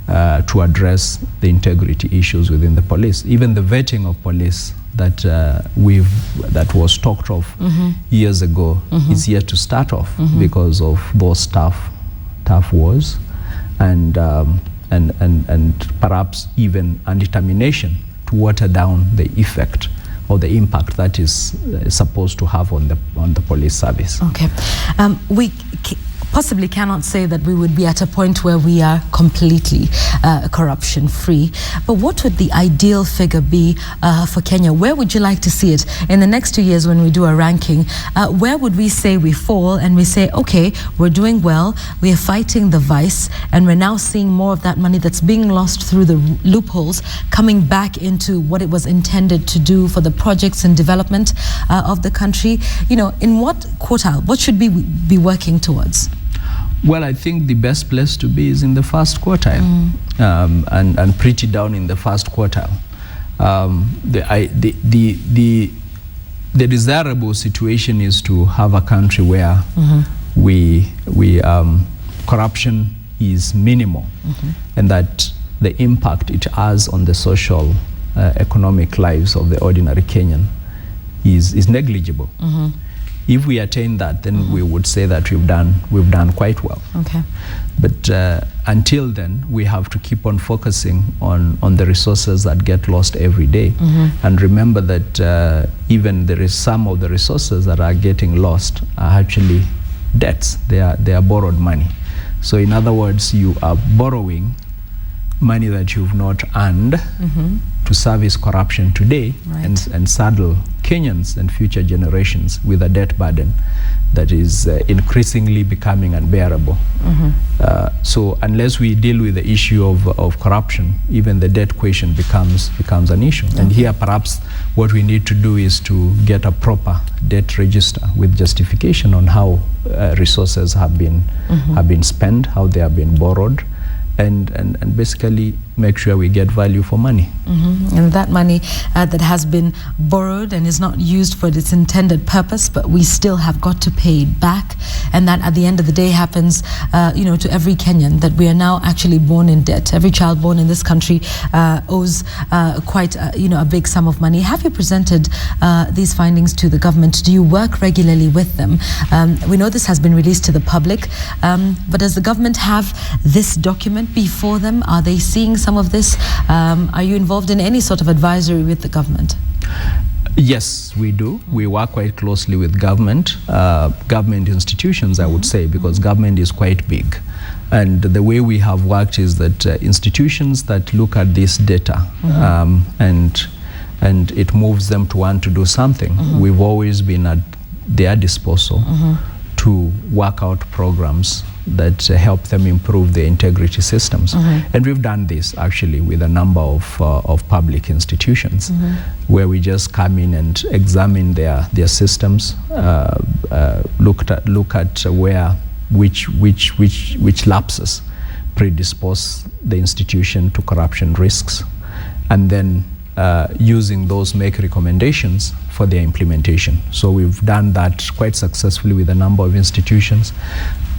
to address the integrity issues within the police. Even the vetting of police that was talked of years ago is yet to start off because of those tough wars and perhaps even determination to water down the effect or the impact that is supposed to have on the police service. Okay. We possibly cannot say that we would be at a point where we are completely corruption free, but what would the ideal figure be for Kenya? Where would you like to see it in the next 2 years when we do a ranking? Where would we say we fall and we say, okay, we're doing well, we are fighting the vice, and we're now seeing more of that money that's being lost through the loopholes coming back into what it was intended to do for the projects and development of the country? You know, in what quartile, what should we be working towards? Well, I think the best place to be is in the first quartile, and pretty down in the first quartile. The desirable situation is to have a country where corruption is minimal, and that the impact it has on the social, economic lives of the ordinary Kenyan is negligible. If we attain that, then we would say that we've done quite well. Okay. But until then, we have to keep on focusing on the resources that get lost every day. And remember that even there is some of the resources that are getting lost are actually debts. They are borrowed money. So in other words, you are borrowing money that you've not earned to service corruption today, and saddle Kenyans and future generations with a debt burden that is increasingly becoming unbearable. So unless we deal with the issue of corruption, even the debt question becomes an issue. And here perhaps what we need to do is to get a proper debt register with justification on how resources have been spent, how they have been borrowed, and basically make sure we get value for money. And that money that has been borrowed and is not used for its intended purpose, but we still have got to pay it back. And that at the end of the day happens to every Kenyan, that we are now actually born in debt. Every child born in this country owes quite a big sum of money. Have you presented these findings to the government? Do you work regularly with them? We know this has been released to the public, but does the government have this document before them? Are they seeing some of this? Are you involved in any sort of advisory with the government? Yes, we do. We work quite closely with government institutions, I would say, because government is quite big. And the way we have worked is that institutions that look at this data and it moves them to want to do something, we've always been at their disposal to work out programs that help them improve their integrity systems. And we've done this actually with a number of public institutions where we just come in and examine their systems, look at where which lapses predispose the institution to corruption risks, and then using those make recommendations for their implementation. So we've done that quite successfully with a number of institutions.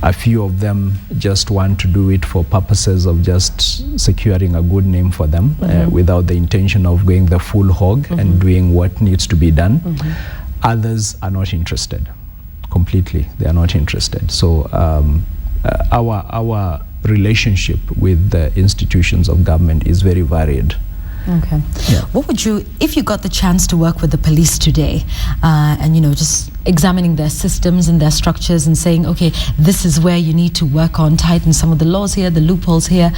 A few of them just want to do it for purposes of just securing a good name for them without the intention of going the full hog and doing what needs to be done. Others are not interested completely. They are not interested. So our relationship with the institutions of government is very varied. Okay. Yeah. What would you, if you got the chance to work with the police today, and just examining their systems and their structures and saying, okay, this is where you need to work on, tighten some of the laws here, the loopholes here,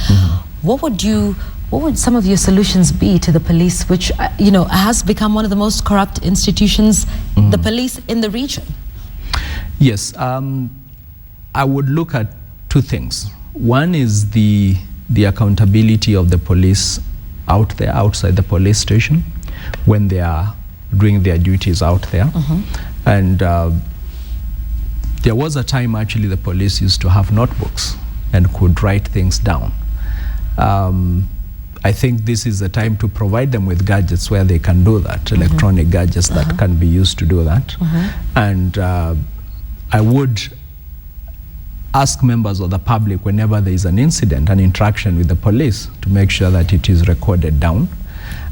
what would some of your solutions be to the police, which has become one of the most corrupt institutions, the police in the region? Yes, I would look at two things. One is the accountability of the police out there, outside the police station, when they are doing their duties out there. And there was a time actually the police used to have notebooks and could write things down. I think this is the time to provide them with gadgets where they can do that, electronic gadgets that can be used to do that. And I would ask members of the public, whenever there is an incident, an interaction with the police, to make sure that it is recorded down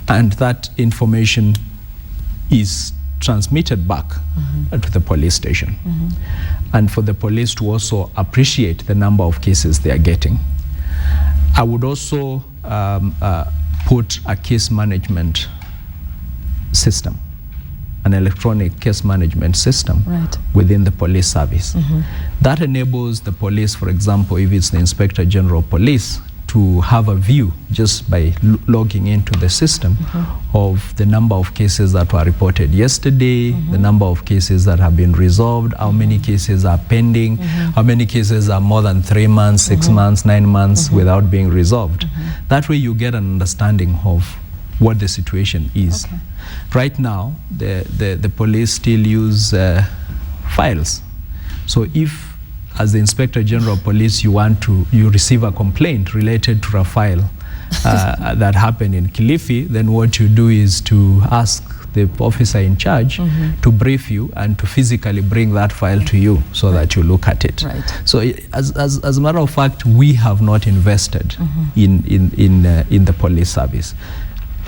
and that information is transmitted back to the police station. And for the police to also appreciate the number of cases they are getting. I would also put a case management system, an electronic case management system within the police service. That enables the police, for example, if it's the Inspector General of Police, to have a view just by logging into the system of the number of cases that were reported yesterday, the number of cases that have been resolved, how many cases are pending, how many cases are more than 3 months, 6 months, 9 months without being resolved. That way you get an understanding of what the situation is. Right now, the police still use files. So if, as the Inspector General of Police, you receive a complaint related to a file that happened in Kilifi, then what you do is to ask the officer in charge to brief you and to physically bring that file to you so that you look at it. So as a matter of fact, we have not invested in the police service.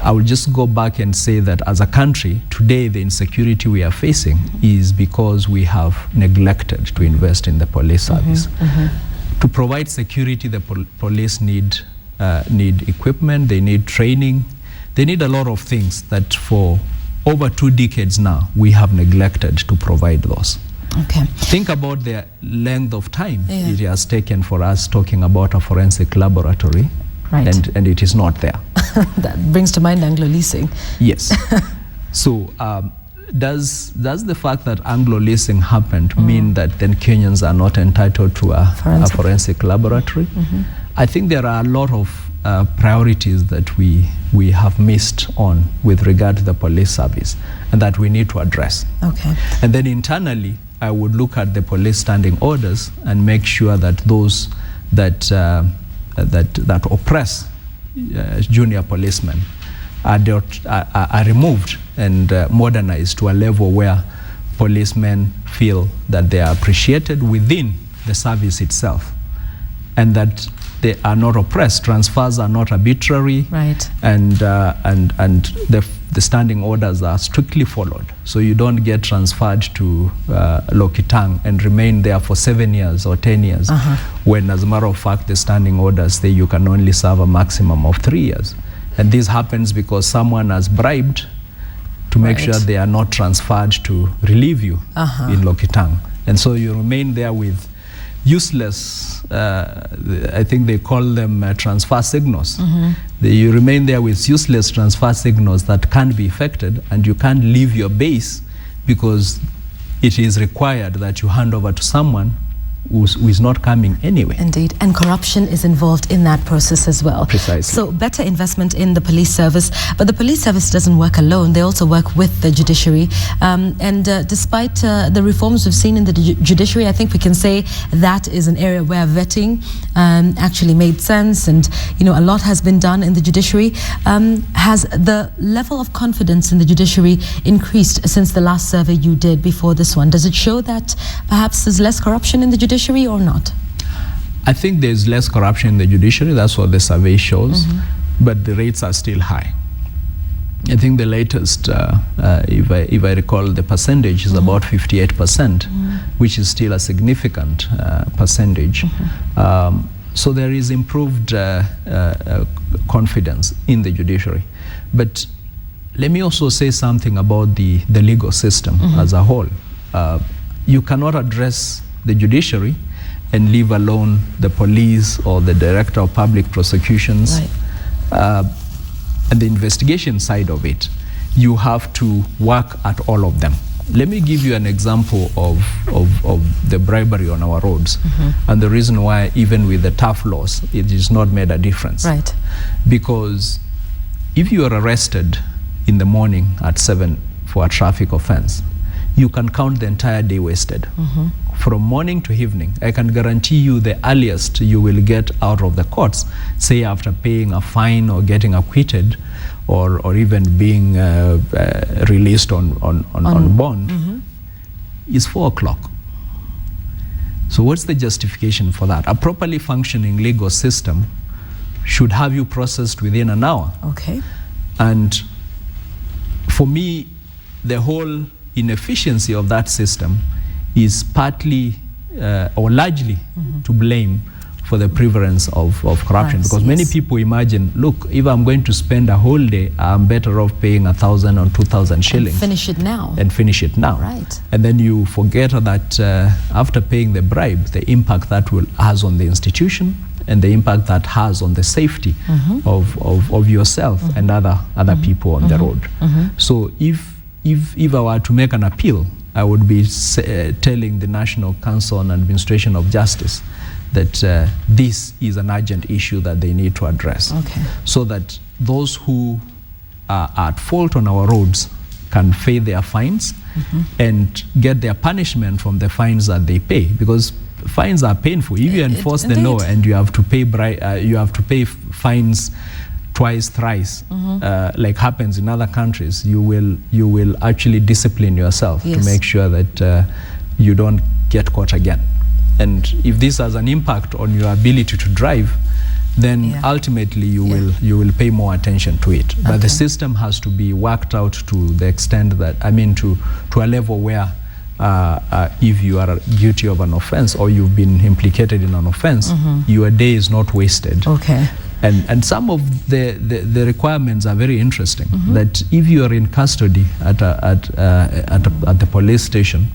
I will just go back and say that as a country, today the insecurity we are facing is because we have neglected to invest in the police service. To provide security, the police need equipment, they need training, they need a lot of things that for over 2 decades now, we have neglected to provide those. Okay. Think about the length of time it has taken for us talking about a forensic laboratory, and it is not there. That brings to mind Anglo leasing. Yes. So does the fact that Anglo leasing happened mean that then Kenyans are not entitled to a forensic laboratory? I think there are a lot of priorities that we have missed on with regard to the police service and that we need to address. Okay. And then internally, I would look at the police standing orders and make sure that those that oppress junior policemen are removed and modernized to a level where policemen feel that they are appreciated within the service itself, and that they are not oppressed. Transfers are not arbitrary, and the standing orders are strictly followed. So you don't get transferred to Lokitang and remain there for 7 years or 10 years, when as a matter of fact the standing orders say you can only serve a maximum of 3 years. And this happens because someone has bribed to make sure they are not transferred to relieve you in Lokitang. And so you remain there with useless, I think they call them transfer signals. You remain there with useless transfer signals that can't be effected, and you can't leave your base because it is required that you hand over to someone who is not coming anyway. Indeed, and corruption is involved in that process as well. Precisely. So better investment in the police service, but the police service doesn't work alone. They also work with the judiciary. Despite the reforms we've seen in the judiciary, I think we can say that is an area where vetting actually made sense, and a lot has been done in the judiciary. Has the level of confidence in the judiciary increased since the last survey you did before this one? Does it show that perhaps there's less corruption in the judiciary or not? I think there's less corruption in the judiciary. That's what the survey shows, but the rates are still high. I think the latest, if I recall, the percentage is about 58%, which is still a significant percentage. So there is improved confidence in the judiciary. But let me also say something about the legal system as a whole. You cannot address the judiciary and leave alone the police or the director of public prosecutions and the investigation side of it. You have to work at all of them. Let me give you an example of the bribery on our roads and the reason why even with the tough laws it is not made a difference. Because if you are arrested in the morning at 7 for a traffic offense, you can count the entire day wasted. From morning to evening, I can guarantee you the earliest you will get out of the courts, say after paying a fine or getting acquitted or even being released on bond, is 4 o'clock. So what's the justification for that? A properly functioning legal system should have you processed within an hour. And for me, the whole inefficiency of that system is partly or largely to blame for the prevalence of corruption. Because many people imagine, look, if I'm going to spend a whole day, I'm better off paying 1,000 or 2,000 shillings. And finish it now. And then you forget that after paying the bribe, the impact that has on the institution and the impact that has on the safety of yourself and other people on the road. So if I were to make an appeal, I would be telling the National Council on Administration of Justice that this is an urgent issue that they need to address, so that those who are at fault on our roads can pay their fines and get their punishment from the fines that they pay, because fines are painful. If you enforce the law and you have to pay fines twice, thrice, like happens in other countries, you will actually discipline yourself to make sure that you don't get caught again. And if this has an impact on your ability to drive, then ultimately you will pay more attention to it. But the system has to be worked out to the extent that, to a level where if you are guilty of an offense or you've been implicated in an offense, your day is not wasted. Okay. And some of the requirements are very interesting. That if you are in custody at the police station,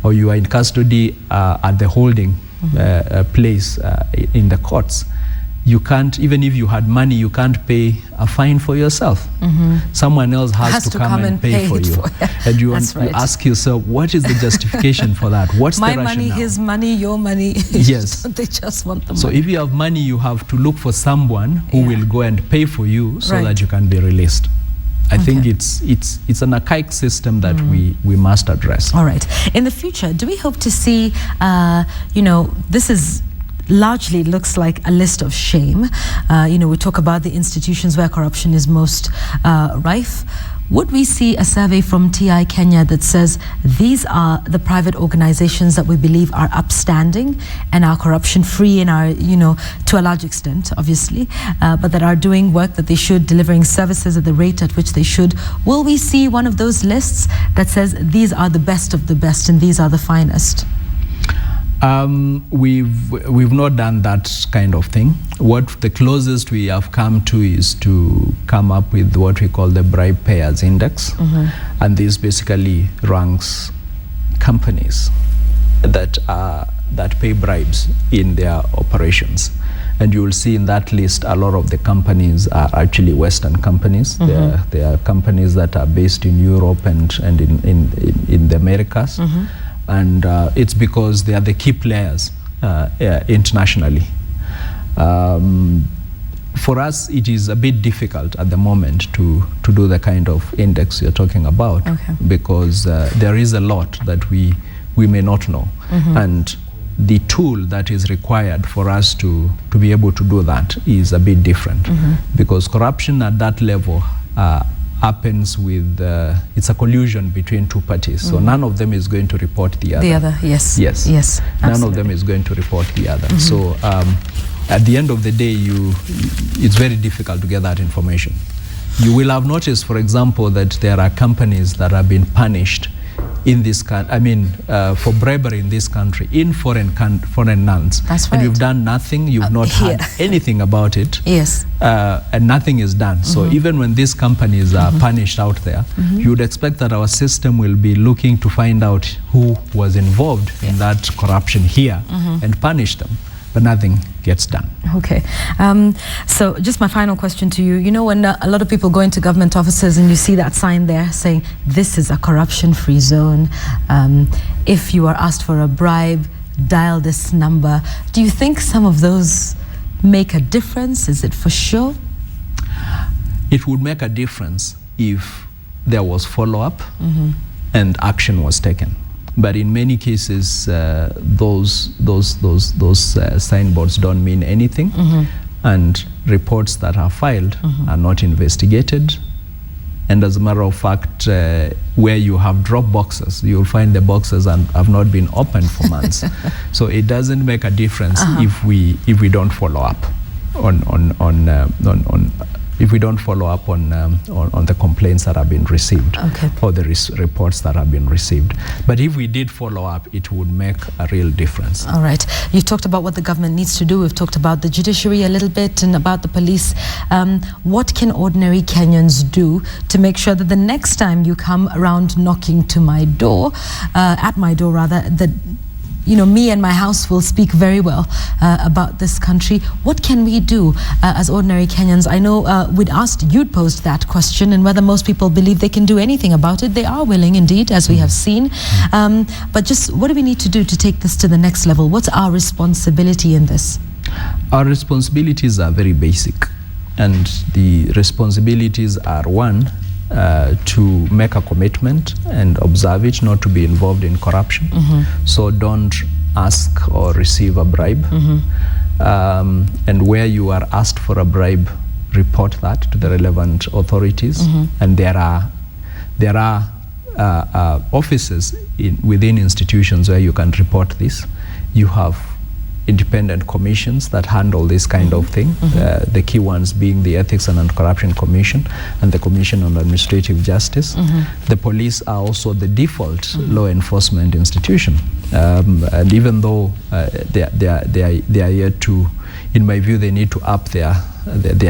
or you are in custody at the holding place in the courts, you can't, even if you had money, you can't pay a fine for yourself. Someone else has to come and pay for you. And you ask yourself, what is the justification for that? What's my the rationale? money, his money, your money. Yes. They just want the money. So if you have money, you have to look for someone who will go and pay for you so that you can be released. I think it's an archaic system that we must address. All right. In the future, do we hope to see, this is largely looks like a list of shame. We talk about the institutions where corruption is most rife. Would we see a survey from TI Kenya that says these are the private organizations that we believe are upstanding and are corruption free and are, to a large extent, obviously, but that are doing work that they should, delivering services at the rate at which they should? Will we see one of those lists that says these are the best of the best and these are the finest? We've not done that kind of thing. What the closest we have come to is to come up with what we call the bribe payers index, and this basically ranks companies that pay bribes in their operations. And you will see in that list a lot of the companies are actually Western companies. They are companies that are based in Europe and in the Americas. And it's because they are the key players internationally. For us, it is a bit difficult at the moment to do the kind of index you're talking about, because there is a lot that we may not know. And the tool that is required for us to be able to do that is a bit different, because corruption at that level happens with, it's a collusion between two parties. So none of them is going to report the other. The other, yes. Yes. Yes. None of them is going to report the other. So at the end of the day, it's very difficult to get that information. You will have noticed, for example, that there are companies that have been punished in this country, for bribery in this country, in foreign lands. That's right. And you've done nothing, you've not heard anything about it. Yes. And nothing is done. So even when these companies are punished out there, you would expect that our system will be looking to find out who was involved in that corruption here and punish them. But nothing gets done. Okay. So just my final question to you. You know, when a lot of people go into government offices and you see that sign there saying, this is a corruption-free zone. If you are asked for a bribe, dial this number. Do you think some of those make a difference? Is it for sure? It would make a difference if there was follow-up and action was taken. But in many cases, those signboards don't mean anything, and reports that are filed are not investigated. And as a matter of fact, where you have drop boxes, you'll find the boxes have not been opened for months. So it doesn't make a difference if we don't follow up if we don't follow up on the complaints that have been received, or the reports that have been received. But if we did follow up, it would make a real difference. All right. You've talked about what the government needs to do. We've talked about the judiciary a little bit and about the police. What can ordinary Kenyans do to make sure that the next time you come around knocking to my door, at my door rather, that me and my house will speak very well about this country? What can we do as ordinary Kenyans? I know you'd posed that question, and whether most people believe they can do anything about it. They are willing indeed, as we have seen. But just what do we need to do to take this to the next level? What's our responsibility in this? Our responsibilities are very basic. And the responsibilities are, one, to make a commitment and observe it, not to be involved in corruption. So don't ask or receive a bribe. And where you are asked for a bribe, report that to the relevant authorities. And there are offices within institutions where you can report this. You have independent commissions that handle this kind of thing. The key ones being the Ethics and Anti-Corruption Commission and the Commission on Administrative Justice. The police are also the default law enforcement institution. And even though they are yet to, in my view, they need to up their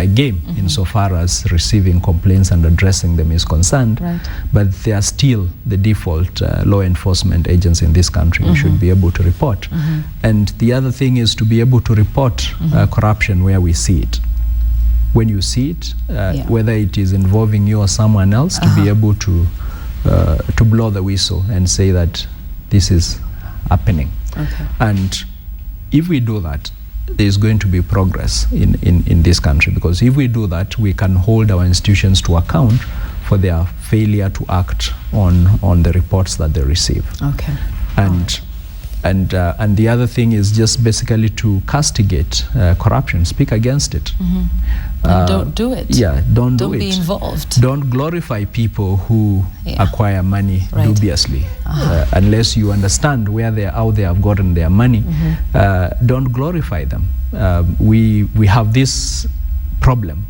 game insofar as receiving complaints and addressing them is concerned, but they are still the default law enforcement agents in this country. We should be able to report. And the other thing is to be able to report corruption where we see it. When you see it, whether it is involving you or someone else, to be able to blow the whistle and say that this is happening. And if we do that, there's going to be progress in this country, because if we do that, we can hold our institutions to account for their failure to act on the reports that they receive. And the other thing is just basically to castigate corruption, speak against it. And don't do it. Don't do it. Don't be involved. Don't glorify people who acquire money dubiously. Unless you understand how they have gotten their money, don't glorify them. We have this problem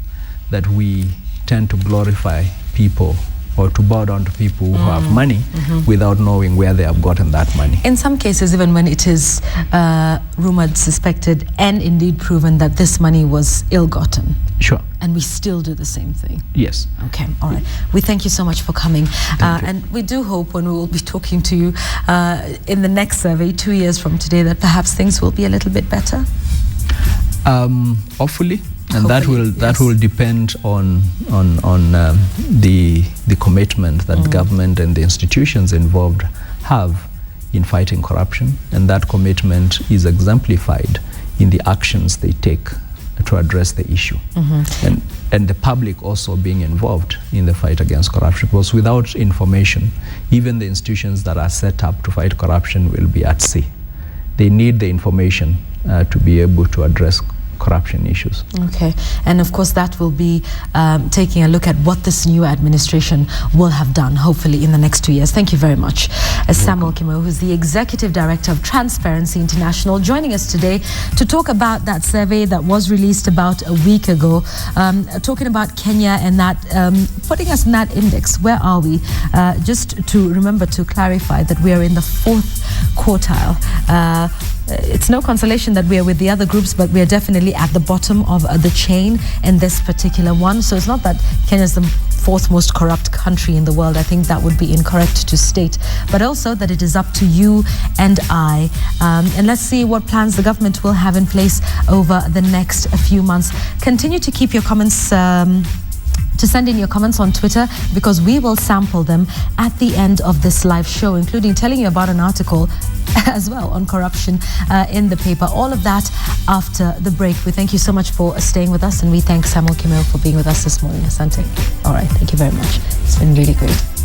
that we tend to glorify people or to bow down to people who have money without knowing where they have gotten that money. In some cases, even when it is rumored, suspected, and indeed proven that this money was ill-gotten. Sure. And we still do the same thing. Yes. Okay, all right. We thank you so much for coming. And we do hope when we will be talking to you in the next survey, 2 years from today, that perhaps things will be a little bit better. Hopefully. And that will depend on the commitment that the government and the institutions involved have in fighting corruption, and that commitment is exemplified in the actions they take to address the issue, and the public also being involved in the fight against corruption, because without information, even the institutions that are set up to fight corruption will be at sea. They need the information to be able to address corruption issues. Okay, and of course that will be taking a look at what this new administration will have done, hopefully in the next 2 years. Thank you very much. Samuel Kimo, who's the Executive Director of Transparency International, joining us today to talk about that survey that was released about a week ago, talking about Kenya and that, putting us in that index. Where are we? Just to remember to clarify that we are in the 4th quartile. It's no consolation that we are with the other groups, but we are definitely at the bottom of the chain in this particular one. So it's not that Kenya is the 4th most corrupt country in the world. I think that would be incorrect to state, but also that it is up to you and I. And let's see what plans the government will have in place over the next few months. Continue to keep your comments to send in your comments on Twitter, because we will sample them at the end of this live show, including telling you about an article as well on corruption in the paper. All of that after the break. We thank you so much for staying with us, and we thank Samuel Kimo for being with us this morning. Asante. All right, thank you very much. It's been really great.